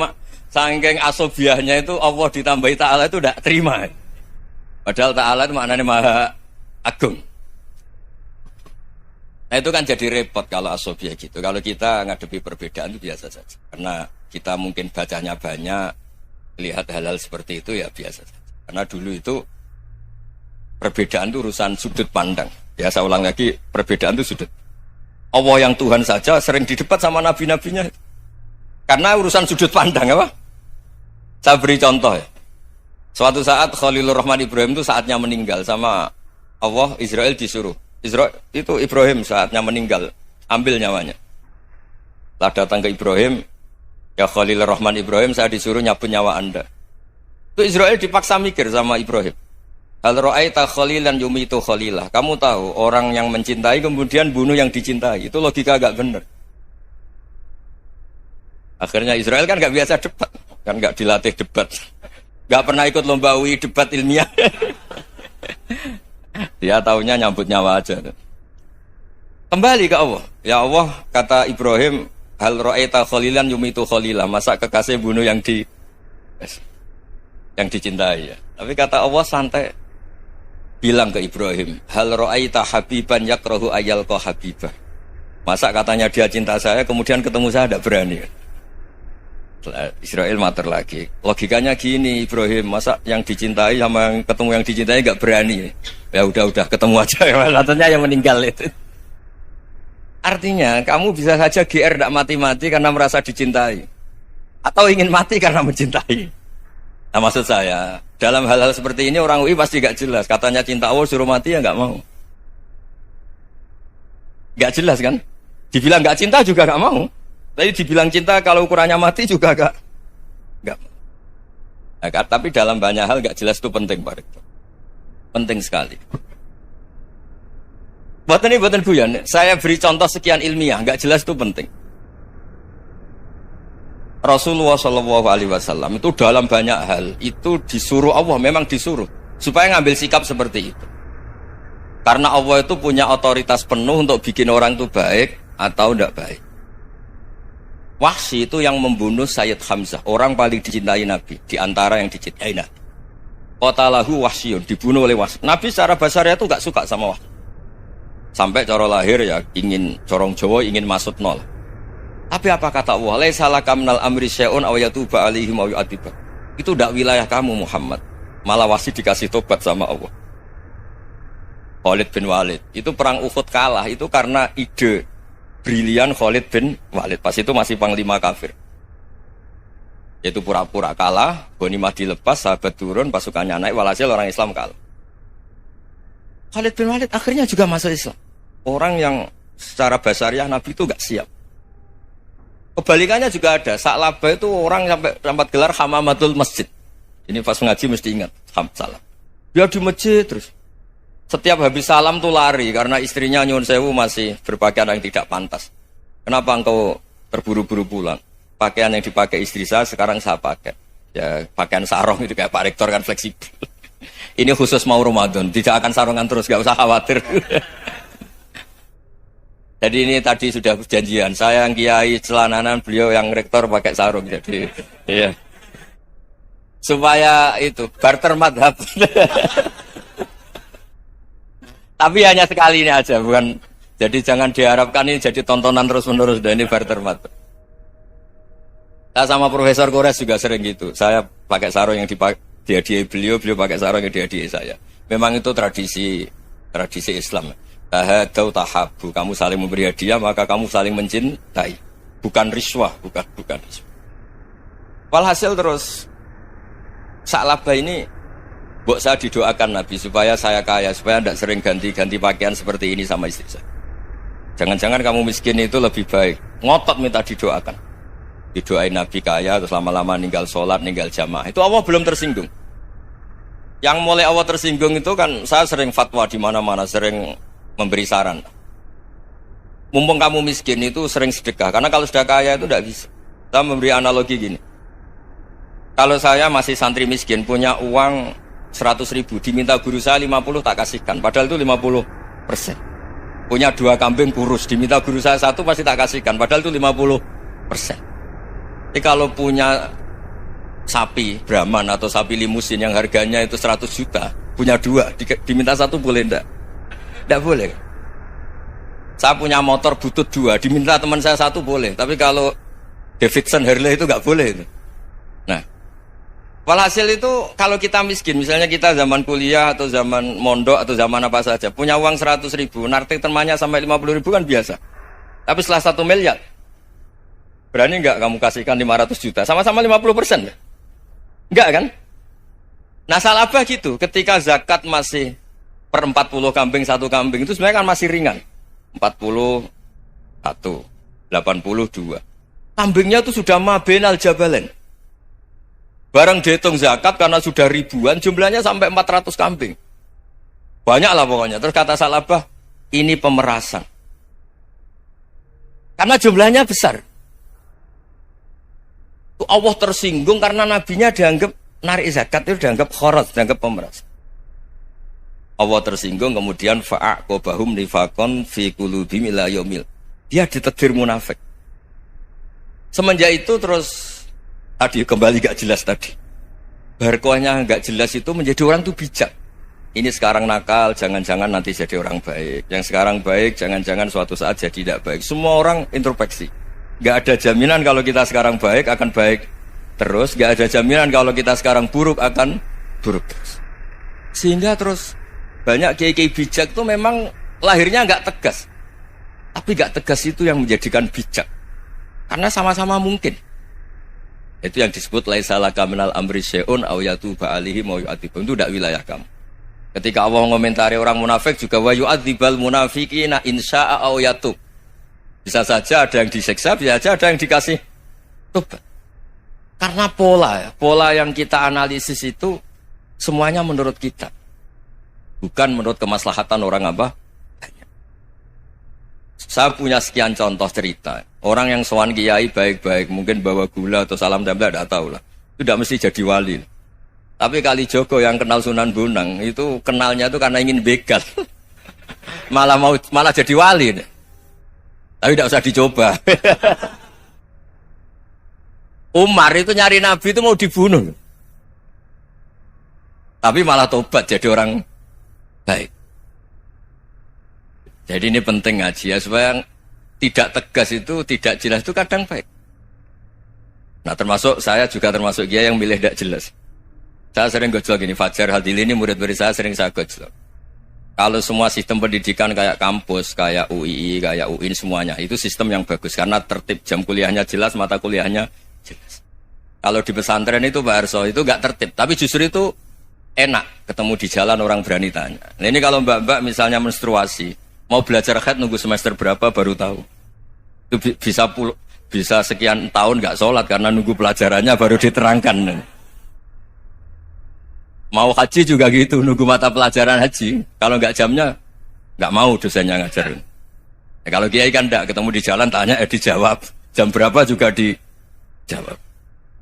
asobiahnya itu Allah ditambahi Ta'ala itu tidak terima. Padahal Ta'ala itu maknanya Maha Agung. Nah itu kan jadi repot kalau asobiah gitu. Kalau kita ngadepi perbedaan itu biasa saja. Karena kita mungkin bacanya banyak, lihat hal-hal seperti itu ya biasa saja. Karena dulu itu perbedaan itu urusan sudut pandang. Ya saya ulang lagi, perbedaan itu sudut. Allah yang Tuhan saja sering didebat sama nabi-nabinya. Karena urusan sudut pandang apa? Saya beri contoh ya. Suatu saat Khalilur Rahman Ibrahim itu saatnya meninggal sama Allah, Israel disuruh. Israel itu Ibrahim saatnya meninggal, ambil nyawanya. Lah datang ke Ibrahim, ya Khalilur Rahman Ibrahim, saya disuruh nyabut nyawa Anda. Itu Israel dipaksa mikir sama Ibrahim. Hal ra'aita khalilan yumitu khalilah. Kamu tahu orang yang mencintai kemudian bunuh yang dicintai. Itu logika agak benar. Akhirnya Israel kan gak biasa debat. Kan gak dilatih debat. Gak pernah ikut lomba UI debat ilmiah. Dia taunya nyambut nyawa aja. Kembali ke Allah. Ya Allah, kata Ibrahim, hal ra'aita khalilan yumitu khalilah. Masa kekasih bunuh yang dicintai ya. Tapi kata Allah santai. Bilang ke Ibrahim, hal ra'aita habiban yakrahu ayyalqa habibah. Masa katanya dia cinta saya, kemudian ketemu saya tidak berani. Israel mater lagi. Logikanya gini Ibrahim, masa yang dicintai sama yang ketemu yang dicintai nggak berani? Ya udah ketemu aja. Katanya yang meninggal itu. Artinya kamu bisa saja GR tidak mati-mati karena merasa dicintai, atau ingin mati karena mencintai. Nah maksud saya, dalam hal-hal seperti ini orang UI pasti gak jelas. Katanya cinta Allah suruh mati ya gak mau. Gak jelas kan? Dibilang gak cinta juga gak mau. Tapi dibilang cinta kalau ukurannya mati juga gak mau. Nah, tapi dalam banyak hal gak jelas itu penting Pak Rektor. Penting sekali. Buatan guyon. Saya beri contoh sekian ilmiah, gak jelas itu penting. Rasulullah SAW itu dalam banyak hal itu disuruh Allah, memang disuruh supaya ngambil sikap seperti itu. Karena Allah itu punya otoritas penuh untuk bikin orang itu baik atau tidak baik. Wahsy itu yang membunuh Sayyid Hamzah, orang paling dicintai Nabi di antara yang dicintai Nabi. Qatalahu Wahsyun, dibunuh oleh Wahsy. Nabi secara basarnya itu nggak suka sama Wahsy. Sampai cara lahir ya ingin corong Jawa ingin masuk nol. Tapi apa kata Allah? Laisa laka minal amri syai'un aw yatuba alaihim aw yu'adzibah. Itu tidak wilayah kamu Muhammad. Malah Wahsy dikasih tobat sama Allah. Khalid bin Walid. Itu perang Uhud kalah itu karena ide brilian Khalid bin Walid. Pas itu masih panglima kafir. Yaitu pura-pura kalah, ghanimah dilepas, sahabat turun, pasukannya naik, walhasil orang Islam kalah. Khalid bin Walid akhirnya juga masuk Islam. Orang yang secara basariah Nabi itu gak siap. Kebalikannya juga ada. Sa'labah itu orang sampai gelar hamamatul masjid. Ini pas ngaji mesti ingat salam. Dia di masjid terus. Setiap habis salam tuh lari karena istrinya nyuwun sewu masih berpakaian yang tidak pantas. Kenapa engkau terburu-buru pulang? Pakaian yang dipakai istri saya sekarang saya pakai. Ya pakaian sarung itu kayak Pak Rektor kan fleksibel. Ini khusus mau Ramadan, tidak akan sarungan terus, gak usah khawatir. Jadi ini tadi sudah perjanjian. Saya yang kiai celananan, beliau yang rektor pakai sarung. Jadi, iya. Supaya itu barter madhab. Tapi hanya sekali ini aja, bukan. Jadi jangan diharapkan ini jadi tontonan terus-menerus. Dan ini barter madhab. Saya sama Profesor Kores juga sering gitu. Saya pakai sarung yang dihadiahi beliau pakai sarung yang dihadiahi saya. Memang itu tradisi Islam. Tahadau tahabu, kamu saling memberi hadiah maka kamu saling mencintai, bukan riswah, bukan riswah. Walhasil terus Sa'labah ini mbok saya didoakan Nabi supaya saya kaya, supaya tidak sering ganti-ganti pakaian seperti ini sama istri saya. Jangan-jangan kamu miskin itu lebih baik, ngotot minta didoakan. Didoain Nabi kaya terus lama-lama ninggal sholat, ninggal jamaah. Itu Allah belum tersinggung. Yang mulai Allah tersinggung itu kan saya sering fatwa di mana-mana, sering memberi saran. Mumpung kamu miskin itu sering sedekah, karena kalau sudah kaya itu tidak bisa. Saya memberi analogi gini. Kalau saya masih santri miskin, punya uang 100.000, diminta guru saya 50 tak kasihkan, padahal itu 50%. Punya 2 kambing kurus, diminta guru saya 1 pasti tak kasihkan, padahal itu 50%. Jadi kalau punya sapi Brahman atau sapi limusin yang harganya itu 100 juta, punya 2, diminta 1 boleh enggak? Tidak boleh. Saya punya motor butut 2, diminta teman saya 1 boleh. Tapi kalau Davidson Harley itu nggak boleh itu. Nah, Walhasil itu kalau kita miskin, misalnya kita zaman kuliah atau zaman mondok atau zaman apa saja, punya uang 100 ribu, narik temannya sampai 50 ribu kan biasa. Tapi setelah 1 miliar, berani nggak kamu kasihkan 500 juta? Sama-sama 50%. Enggak kan? Nah Salabah gitu, ketika zakat masih per 40 kambing, 1 kambing, itu sebenarnya kan masih ringan. 41, 82. Kambingnya itu sudah mabenal jabalen. Barang dihitung zakat karena sudah ribuan, jumlahnya sampai 400 kambing. Banyak lah pokoknya. Terus kata Salabah, ini pemerasan. Karena jumlahnya besar. Allah tersinggung karena nabinya dianggap narik zakat itu dianggap kharat, dianggap pemeras. Allah tersinggung kemudian fa'aqobahum nifakon fi qulubihim ila yaumil. Dia ditegur munafik. Semenjak itu terus tadi kembali gak jelas tadi. Barkohnya gak jelas itu menjadi orang tuh bijak. Ini sekarang nakal, jangan-jangan nanti jadi orang baik. Yang sekarang baik, jangan-jangan suatu saat jadi tidak baik. Semua orang introspeksi. Gak ada jaminan kalau kita sekarang baik akan baik terus. Gak ada jaminan kalau kita sekarang buruk akan buruk terus. Sehingga terus banyak kiai-kiai bijak tuh memang lahirnya gak tegas. Tapi gak tegas itu yang menjadikan bijak. Karena sama-sama mungkin. Itu yang disebut laisa laka minal amri syai'un aw yatuba alaihim wa yu'adzibum. Itu tidak wilayah kamu. Ketika Allah mengomentari orang munafik juga wa yu'adzibal munafiqina insya'a aw yatub. Bisa saja ada yang disiksa, bisa saja ada yang dikasih tobat. Karena pola yang kita analisis itu semuanya menurut kita. Bukan menurut kemaslahatan orang apa? Saya punya sekian contoh cerita. Orang yang sowan kiai baik-baik, mungkin bawa gula atau salam tempel, tidak tahu lah. Itu tidak mesti jadi wali. Tapi Kalijogo yang kenal Sunan Bonang, itu kenalnya itu karena ingin begal. malah jadi wali. Tapi tidak usah dicoba. Umar itu nyari Nabi itu mau dibunuh. Tapi malah tobat jadi orang baik. Jadi ini penting ngaji ya, supaya tidak tegas itu, tidak jelas itu kadang baik. Nah termasuk saya juga termasuk dia yang milih tidak jelas. Saya sering gojlok gini, Fajar Hadili ini murid-murid saya sering saya gojlok. Kalau semua sistem pendidikan kayak kampus, kayak UII, kayak UIN semuanya, itu sistem yang bagus. Karena tertib jam kuliahnya jelas, mata kuliahnya jelas. Kalau di pesantren itu Pak Arso, itu gak tertib. Tapi justru itu enak, ketemu di jalan orang berani tanya. Nah ini kalau mbak-mbak misalnya menstruasi, mau belajar haid nunggu semester berapa baru tahu. Itu bisa sekian tahun nggak sholat karena nunggu pelajarannya baru diterangkan. Mau haji juga gitu, nunggu mata pelajaran haji. Kalau nggak jamnya, nggak mau dosennya ngajar. Ya, kalau kiai kan nggak, ketemu di jalan tanya, dijawab. Jam berapa juga dijawab.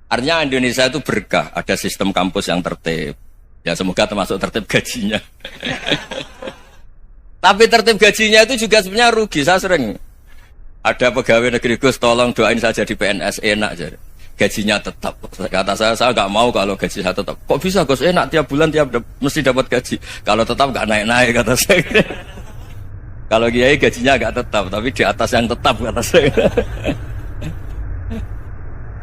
Artinya Indonesia itu berkah, ada sistem kampus yang tertib. Ya semoga termasuk tertib gajinya. Tapi tertib gajinya itu juga sebenarnya rugi. Saya sering ada pegawai negeri Gus, tolong doain saja di PNS enak aja. Gajinya tetap. Kata saya nggak mau kalau gaji saya tetap. Kok bisa Gus enak tiap bulan mesti dapat gaji. Kalau tetap nggak naik-naik kata saya. Kalau kiai gajinya nggak tetap, tapi di atas yang tetap kata saya.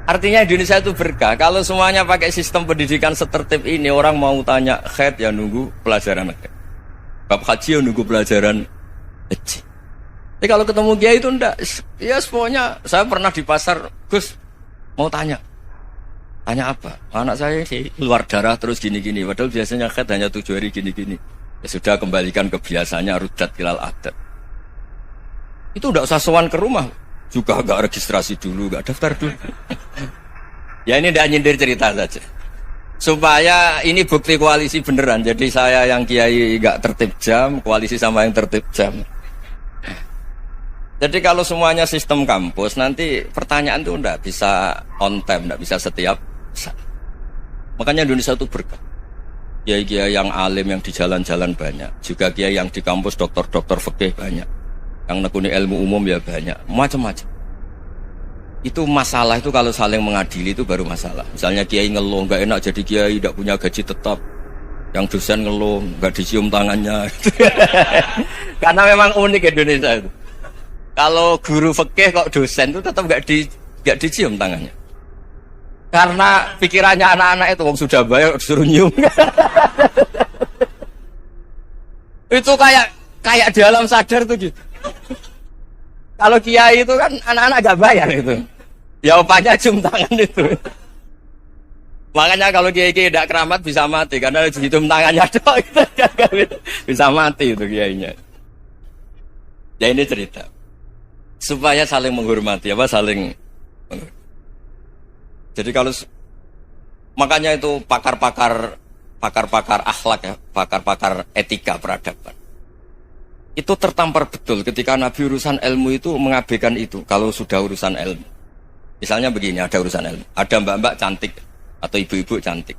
Artinya Indonesia itu berkah. Kalau semuanya pakai sistem pendidikan setertib ini, orang mau tanya haid ya nunggu pelajaran haid. Bab haji yang nunggu pelajaran haji. Tapi kalau ketemu kiai itu enggak. Ya semuanya. Saya pernah di pasar, Gus mau tanya apa? Anak saya sih keluar darah terus gini-gini. Padahal biasanya haid hanya 7 hari gini-gini. Ya sudah kembalikan ke biasanya, rudat kilal adat. Itu enggak usah sowan ke rumah. Juga enggak registrasi dulu, enggak daftar dulu. Ya ini enggak nyindir cerita saja. Supaya ini bukti koalisi beneran. Jadi saya yang kiai gak tertib jam, koalisi sama yang tertib jam. Jadi kalau semuanya sistem kampus, nanti pertanyaan itu enggak bisa on time, enggak bisa setiap saat. Makanya Indonesia itu berkah. Kiai-kiai yang alim yang di jalan-jalan banyak. Juga kiai yang di kampus dokter-dokter fikih banyak. Yang nekuni ilmu umum ya banyak. Macam-macam. Itu masalah itu kalau saling mengadili itu baru masalah. Misalnya kiai ngeluh nggak enak jadi kiai tidak punya gaji tetap, yang dosen ngeluh nggak dicium tangannya. Karena memang unik Indonesia itu. Kalau guru fikih kok dosen itu tetap nggak dicium tangannya. Karena pikirannya anak-anak itu wong sudah bayar disuruh nyium. Itu kayak di alam sadar tuh gitu. Kalau kiai itu kan anak-anak gak bayar itu. Ya opanya cium tangan itu. Makanya kalau kiai-kiai tidak keramat bisa mati karena cium tangannya doang gitu. Bisa mati itu kiainya. Ya ini cerita supaya saling menghormati saling. Jadi kalau makanya itu pakar-pakar akhlak ya, pakar-pakar etika peradaban. Itu tertampar betul ketika Nabi urusan ilmu itu mengabaikan itu. Kalau sudah urusan ilmu, misalnya begini, ada urusan ilmu, ada mbak-mbak cantik atau ibu-ibu cantik.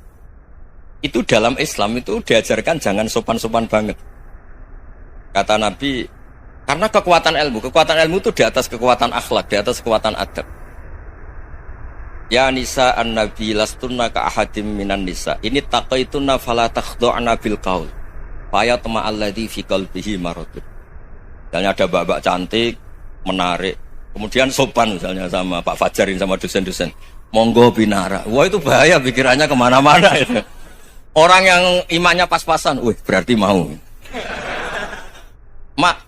Itu dalam Islam itu diajarkan jangan sopan-sopan banget. Kata Nabi, karena kekuatan ilmu itu di atas kekuatan akhlak, di atas kekuatan adab. Ya nisa an-nabi lastunna ka ahadim minan nisa. Ini taqaitunna fala takhdu'na bil qaul. Fa yatma alladhi fi qalbihi maradun. Misalnya ada mbak-mbak cantik, menarik, kemudian sopan misalnya sama Pak Fajarin sama dosen-dosen. Monggo binara. Wah itu bahaya pikirannya kemana-mana itu. Orang yang imannya pas-pasan, berarti mau.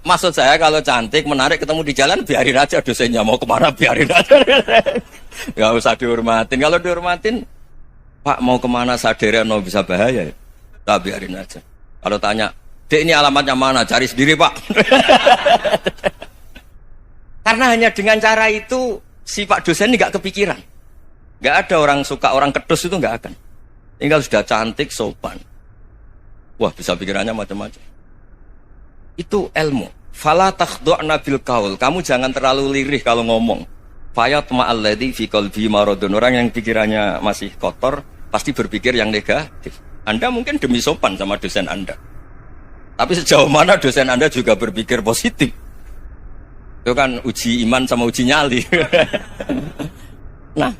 Maksud saya kalau cantik, menarik, ketemu di jalan, biarin aja dosennya mau kemana, biarin aja. Gak usah dihormatin. Kalau dihormatin, Pak mau kemana sadere no bisa bahaya ya. Nah, biarin aja. Kalau tanya, Dek ini alamatnya mana? Cari sendiri Pak. Karena hanya dengan cara itu si Pak dosen ini gak kepikiran. Gak ada orang suka orang kedus itu gak akan. Tinggal sudah cantik, sopan. Wah bisa pikirannya macam-macam. Itu ilmu. Fala takhdu'na bil qaul. Kamu jangan terlalu lirih kalau ngomong. Fayatma alladzi fi qalbi maradun. Orang yang pikirannya masih kotor pasti berpikir yang negatif. Anda mungkin demi sopan sama dosen Anda. Tapi sejauh mana dosen Anda juga berpikir positif. Itu kan uji iman sama uji nyali. Nah,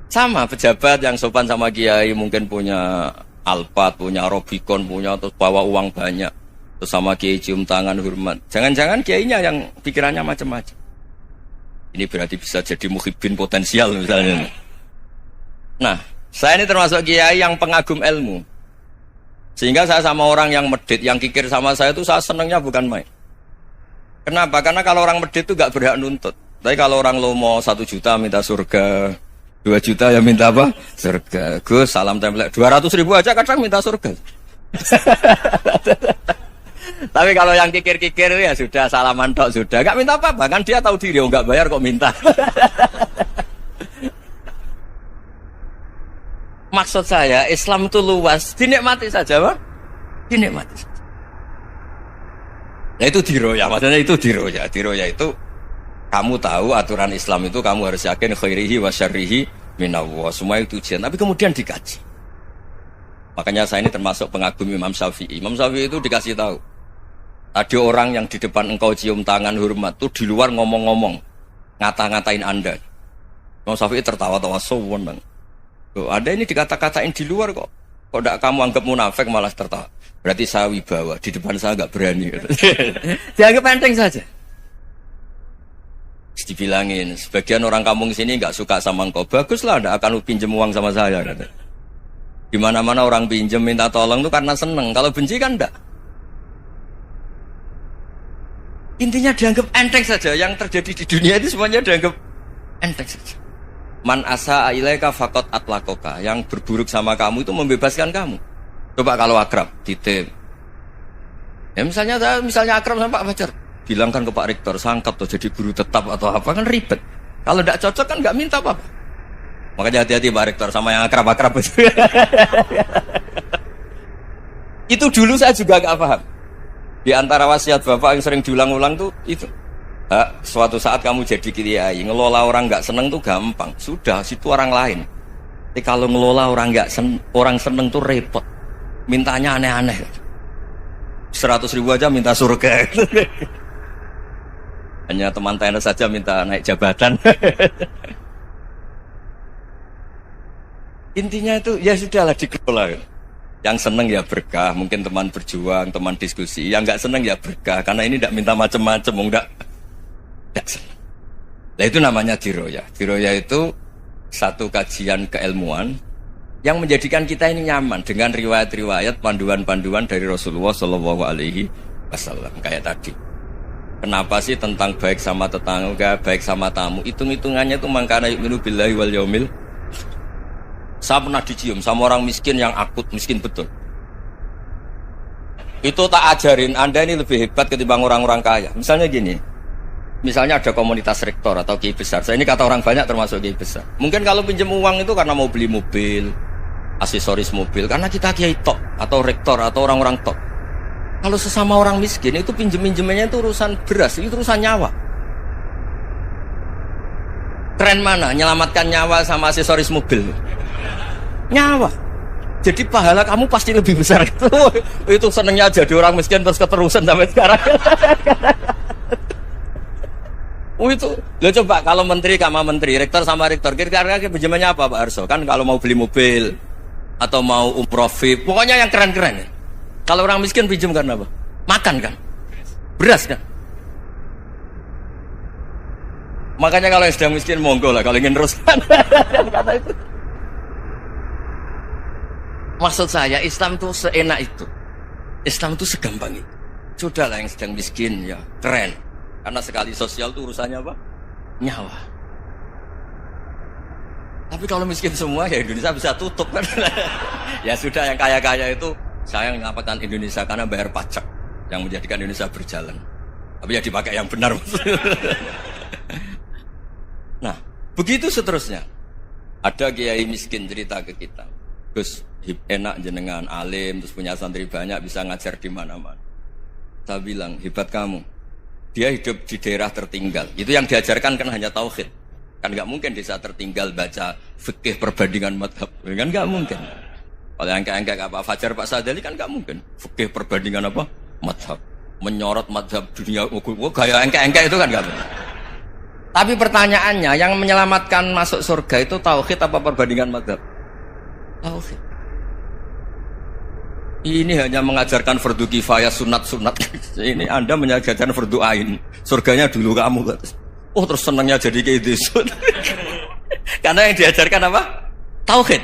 sama pejabat yang sopan sama kiai mungkin punya Alphard, punya Robicon, punya terus bawa uang banyak. Terus sama kiai cium tangan hormat. Jangan-jangan kiainya yang pikirannya macam-macam. Ini berarti bisa jadi muhibbin potensial misalnya. Nah, saya ini termasuk kiai yang pengagum ilmu. Sehingga saya sama orang yang medit, yang kikir sama saya itu saya senangnya bukan main. Kenapa? Karena kalau orang medit itu gak berhak nuntut. Tapi kalau orang lomo 1 juta minta surga, 2 juta ya minta apa? Surga. Gus, salam template. 200.000 aja kadang minta surga. Tapi kalau yang kikir-kikir ya sudah salaman tok sudah, gak minta apa-apa kan dia tahu diri, nggak bayar kok minta. Maksud saya Islam itu luas, dinikmati saja Pak, dinikmati saja. Nah itu diroya, maksudnya itu diroya. Diroya itu kamu tahu aturan Islam itu kamu harus yakin khairihi wa syarrihi minallah, semua itu ujian, tapi kemudian dikaji. Makanya saya ini termasuk pengagum Imam Syafi'i. Imam Syafi'i itu dikasih tahu. Ada orang yang di depan engkau cium tangan hormat tuh di luar ngomong-ngomong, ngata-ngatain Anda. Imam Syafi'i tertawa-tawa sowan. Ada ini dikata-katain di luar kok. Kok tidak kamu anggap munafik malah tertawa. Berarti saya wibawa, di depan saya nggak berani. Dianggap enteng saja. Dibilangin, sebagian orang kampung sini nggak suka sama engkau. Baguslah, tidak akan pinjam uang sama saya. Di mana-mana orang pinjam minta tolong itu karena seneng. Kalau benci kan enggak. Intinya dianggap enteng saja. Yang terjadi di dunia itu semuanya dianggap enteng saja. Man asa ilaika faqat atlakoka. Yang berburuk sama kamu itu membebaskan kamu. Coba kalau akrab, titip. Ya misalnya akrab sama Pak Fajar, bilangkan ke Pak Rektor, sangkap tuh jadi guru tetap atau apa, kan ribet. Kalau tidak cocok kan nggak minta apa-apa. Makanya hati-hati Pak Rektor sama yang akrab-akrab itu. Itu dulu saya juga nggak paham. Di antara wasiat Bapak yang sering diulang-ulang tuh itu. Suatu saat kamu jadi kiai, ngelola orang nggak seneng tuh gampang. Sudah, situ orang lain. Tapi kalau ngelola orang orang seneng tuh repot. Mintanya aneh-aneh. 100.000 aja minta surga. Hanya teman tenis saja minta naik jabatan. Intinya itu ya sudahlah dikelola. Yang seneng ya berkah, mungkin teman berjuang, teman diskusi. Yang nggak seneng ya berkah, karena ini tidak minta macam-macam, enggak seneng. Nah itu namanya diroya. Diroya itu satu kajian keilmuan yang menjadikan kita ini nyaman dengan riwayat-riwayat panduan-panduan dari Rasulullah Shallallahu Alaihi Wasallam kayak tadi. Kenapa sih tentang baik sama tetangga, baik sama tamu? Hitung-hitungannya itu mangkana yu'minu billahi wal yaumil. Saya pernah dicium sama orang miskin yang akut, miskin betul. Itu tak ajarin, Anda ini lebih hebat ketimbang orang-orang kaya. Misalnya gini, misalnya ada komunitas rektor atau kiai besar. Saya ini kata orang banyak termasuk kiai besar. Mungkin kalau pinjam uang itu karena mau beli mobil, aksesoris mobil, karena kita kiai tok atau rektor atau orang-orang tok. Kalau sesama orang miskin itu pinjem-pinjemannya itu urusan beras, itu urusan nyawa. Keren mana? Nyelamatkan nyawa sama aksesoris mobil. Nyawa. Jadi pahala kamu pasti lebih besar. Itu senengnya jadi orang miskin terus keterusan sampai sekarang. Itu. Lo coba kalau menteri sama menteri, rektor sama rektor, kira-kira pinjemannya apa Pak Arso? Kan kalau mau beli mobil atau mau umroh VIP, pokoknya yang keren-keren ya. Kalau orang miskin pinjam karena apa? Makan kan? Beras kan? Makanya kalau yang sedang miskin monggo lah kalau ingin teruskan. Kata itu. Maksud saya Islam itu seenak itu. Islam itu segampang itu. Sudahlah yang sedang miskin ya keren. Karena sekali sosial itu urusannya apa? Nyawa. Tapi kalau miskin semua ya Indonesia bisa tutup kan. Ya sudah yang kaya-kaya itu saya mengatakan Indonesia karena bayar pajak yang menjadikan Indonesia berjalan. Tapi ya dipakai yang benar. Nah, begitu seterusnya. Ada kiai miskin cerita ke kita. Gus, enak jenengan alim, terus punya santri banyak, bisa ngajar di mana-mana. Saya bilang, hebat kamu. Dia hidup di daerah tertinggal. Itu yang diajarkan kan hanya tauhid. Kan nggak mungkin desa tertinggal baca fikih perbandingan madhab. Kan nggak mungkin. Kalau angka-angka apa Fajar Pak Sadali kan nggak mungkin. Fikih perbandingan apa? Madhab. Menyorot madhab dunia. Gaya angka-angka itu kan nggak mungkin. Tapi pertanyaannya, yang menyelamatkan masuk surga itu tauhid apa perbandingan madhab? Tauhid. Ini hanya mengajarkan fardu kifayah sunat-sunat. Ini Anda mengajarkan fardu ain. Surganya dulu kamu. Oh terus senangnya jadi kayak gitu. Karena yang diajarkan apa? Tauhid.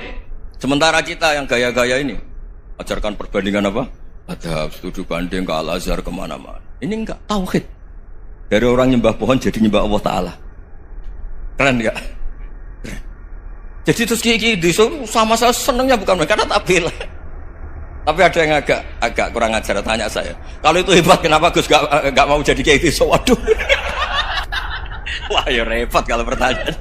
Sementara kita yang gaya-gaya ini ajarkan perbandingan apa? Ada studi banding ke Al-Azhar kemana-mana. Ini enggak tauhid. Dari orang nyembah pohon jadi nyembah Allah Ta'ala. Keren enggak? Keren. Jadi terus kiki sama saya senangnya bukan karena tak bela. Tapi ada yang agak kurang ajar tanya saya. Kalau itu hebat kenapa Gus enggak mau jadi kayak gitu? Waduh. Wah ya repot kalau pertanyaan.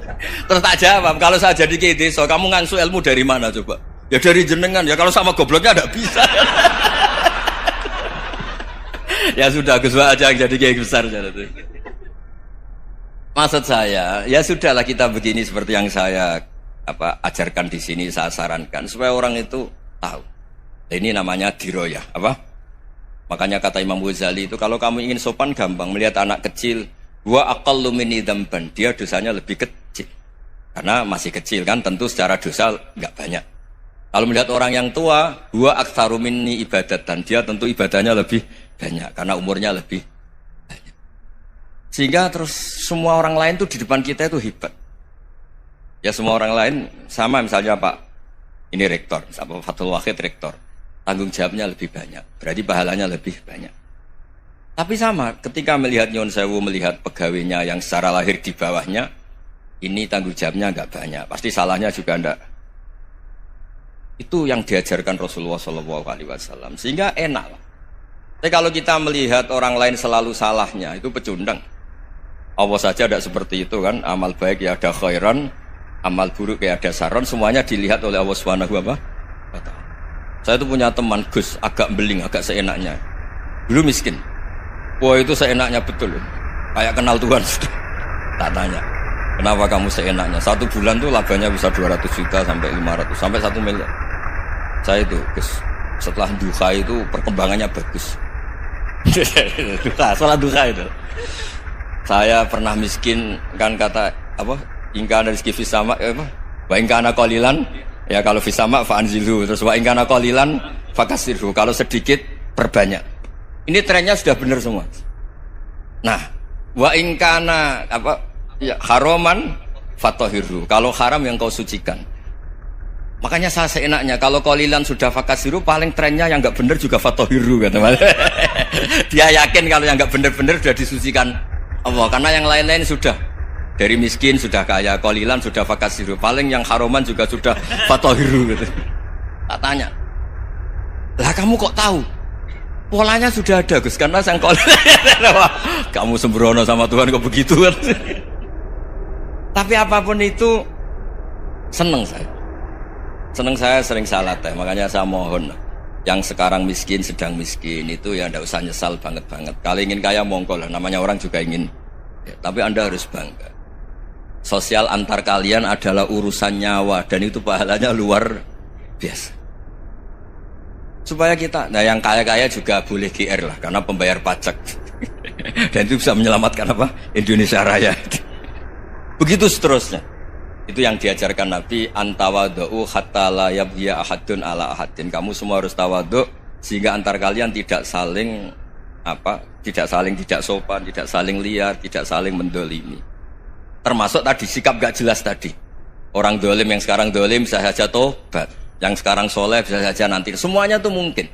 Terus tak jawab, kalau saya jadi kiai desa, kamu ngangsu ilmu dari mana coba? Ya dari jenengan, ya kalau sama gobloknya tidak bisa. Ya sudah, Gus aja yang jadi kiai besar. Maksud saya, ya sudahlah kita begini seperti yang saya ajarkan di sini, saya sarankan supaya orang itu tahu. Ini namanya diroyah, apa? Makanya kata Imam Ghazali itu kalau kamu ingin sopan gampang melihat anak kecil. Wa aqallu minni dzamban, dia dosanya lebih kecil. Karena masih kecil kan tentu secara dosa enggak banyak. Kalau melihat orang yang tua, wa aktsaru minni ibadatan, dia tentu ibadahnya lebih banyak karena umurnya lebih banyak. Sehingga terus semua orang lain tuh di depan kita itu hebat. Ya semua orang lain sama misalnya Pak ini rektor, apa Fathul Wahid rektor. Tanggung jawabnya lebih banyak, berarti pahalanya lebih banyak. Tapi sama, ketika melihat Nyon Sewu, melihat pegawainya yang secara lahir di bawahnya, ini tanggung jawabnya enggak banyak. Pasti salahnya juga enggak. Itu yang diajarkan Rasulullah SAW. Sehingga enak lah. Tapi kalau kita melihat orang lain selalu salahnya, itu pecundang. Allah saja tidak seperti itu kan. Amal baik ya ada khairan, amal buruk ya ada saron. Semuanya dilihat oleh Allah Subhanahu wa Ta'ala. Saya itu punya teman Gus, agak beling, agak seenaknya. Dulu miskin. Wah itu seenaknya betul. Kayak kenal Tuhan. Tak tanya. Kenapa kamu seenaknya? 1 bulan tuh labanya bisa 200 juta sampai 500 sampai 1 miliar. Saya itu Gus, setelah duha itu perkembangannya bagus. Duha, sholat duha itu. Saya pernah miskin kan kata apa? Ingkana rizki fisama apa? Wa ingkana qalilan ya kalau fisama fa anzilhu, terus wa ingkana qalilan fakasirhu, kalau sedikit perbanyak. Ini trennya sudah benar semua. Nah, wa ingkana apa ya haraman fatohiru. Kalau haram yang kau sucikan. Makanya saya seenaknya kalau qalilan sudah fakasiru, paling trennya yang nggak bener juga fatohiru kata Mas. Dia yakin kalau yang nggak bener-bener sudah disucikan Allah, karena yang lain-lain sudah dari miskin sudah kaya, qalilan sudah fakasiru, paling yang haroman juga sudah fatohiru gitu. Tak tanya, lah kamu kok tahu? Polanya sudah ada Gus, karena sang qalilan. Kamu sembrono sama Tuhan kok begitu kan? Tapi apapun itu seneng saya. Seneng saya sering salah teh, makanya saya mohon yang sekarang miskin sedang miskin itu ya ndak usah nyesal banget-banget. Kalau ingin kaya monggo lah, namanya orang juga ingin. Ya, tapi Anda harus bangga. Sosial antar kalian adalah urusan nyawa dan itu pahalanya luar biasa. Supaya kita, nah yang kaya-kaya juga boleh GR lah karena pembayar pajak. Dan itu bisa menyelamatkan apa? Indonesia Raya. Begitu seterusnya. Itu yang diajarkan Nabi, antawadhu hatta la yabghiya ahadun ala ahadin. Kamu semua harus tawadhu sehingga antar kalian tidak saling tidak sopan, tidak saling liar, tidak saling mendolimi. Termasuk tadi sikap gak jelas tadi. Orang dolim yang sekarang dolim bisa saja tobat, yang sekarang soleh bisa saja nanti. Semuanya itu mungkin.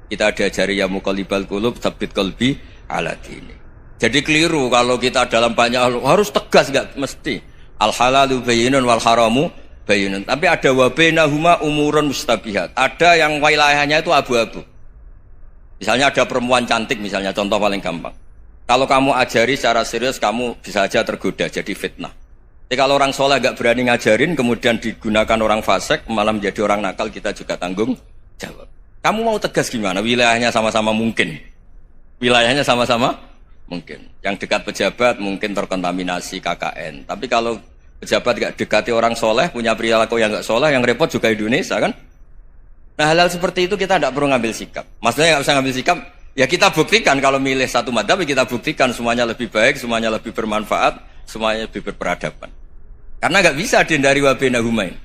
Kita diajari ya muqallibal qulub tsabbit qalbi ala dini. Jadi keliru kalau kita dalam banyak harus tegas, gak mesti. Al halalu bayyinun wal haramu bayyinun. Tapi ada wa bainahuma umurun mustabihat. Ada yang wilayahnya itu abu-abu. Misalnya ada perempuan cantik misalnya, contoh paling gampang. Kalau kamu ajari secara serius, kamu bisa saja tergoda jadi fitnah. Tapi kalau orang soleh gak berani ngajarin, kemudian digunakan orang fasik, malah menjadi orang nakal, kita juga tanggung jawab. Kamu mau tegas gimana? Wilayahnya sama-sama mungkin. Wilayahnya sama-sama mungkin. Yang dekat pejabat mungkin terkontaminasi KKN. Tapi kalau pejabat gak dekati orang soleh, punya perilaku yang gak soleh, yang repot juga Indonesia kan? Nah hal-hal seperti itu kita tidak perlu ngambil sikap. Maksudnya nggak usah ngambil sikap, ya kita buktikan kalau milih satu madzhab, kita buktikan semuanya lebih baik, semuanya lebih bermanfaat, semuanya lebih berperadaban. Karena nggak bisa dihindari wa bainahumain.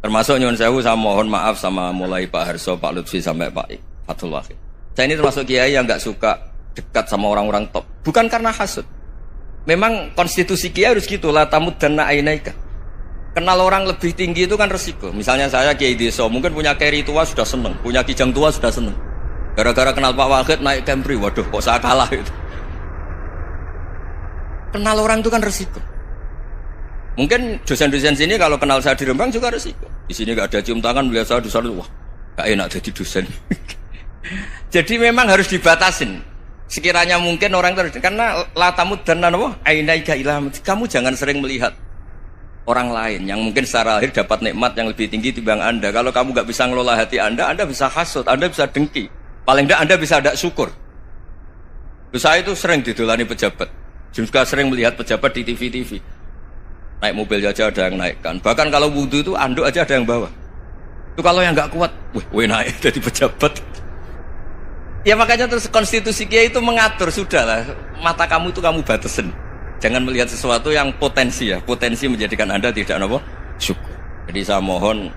Termasuk nyuwun sewu, saya mohon maaf sama mulai Pak Harso, Pak Lutfi sampai Pak Fathul Wahid. Saya ini termasuk kiai yang nggak suka dekat sama orang-orang top. Bukan karena hasud. Memang konstitusi kiai harus gitu, la tamuddanna ainaika. Kenal orang lebih tinggi itu kan resiko. Misalnya saya kiai desa, mungkin punya keri tua sudah seneng, punya kijang tua sudah seneng. Gara-gara kenal Pak Wahid naik Camry, waduh kok saya kalah itu. Kenal orang itu kan resiko. Mungkin dosen-dosen sini kalau kenal saya di Rembang juga resiko. Di sini gak ada cium tangan, melihat saya di sana, wah gak enak jadi dosen. Jadi memang harus dibatasin. Sekiranya mungkin orang terus, karena latamud dan nanawa ainaika ilah, kamu jangan sering melihat orang lain yang mungkin secara lahir dapat nikmat yang lebih tinggi timbang Anda. Kalau kamu gak bisa ngelola hati Anda bisa hasut, Anda bisa dengki. Paling tidak Anda bisa ada syukur. Saya itu sering didolani pejabat. Juga sering melihat pejabat di TV-TV. Naik mobil aja ada yang naikkan. Bahkan kalau wudhu itu anduk aja ada yang bawa. Itu kalau yang gak kuat, wih naik jadi pejabat. Ya makanya terus konstitusi kiai itu mengatur, sudahlah. Mata kamu itu kamu batasin. Jangan melihat sesuatu yang potensi ya. Potensi menjadikan Anda tidak apa? Syukur. Jadi saya mohon,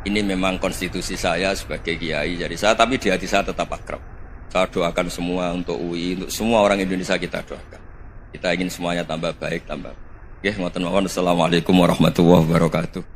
ini memang konstitusi saya sebagai kiai. Jadi saya, tapi di hati saya tetap akrab. Saya doakan semua untuk UI, untuk semua orang Indonesia kita doakan. Kita ingin semuanya tambah baik, tambah. Oke, ngoten mawon. Assalamualaikum warahmatullahi wabarakatuh.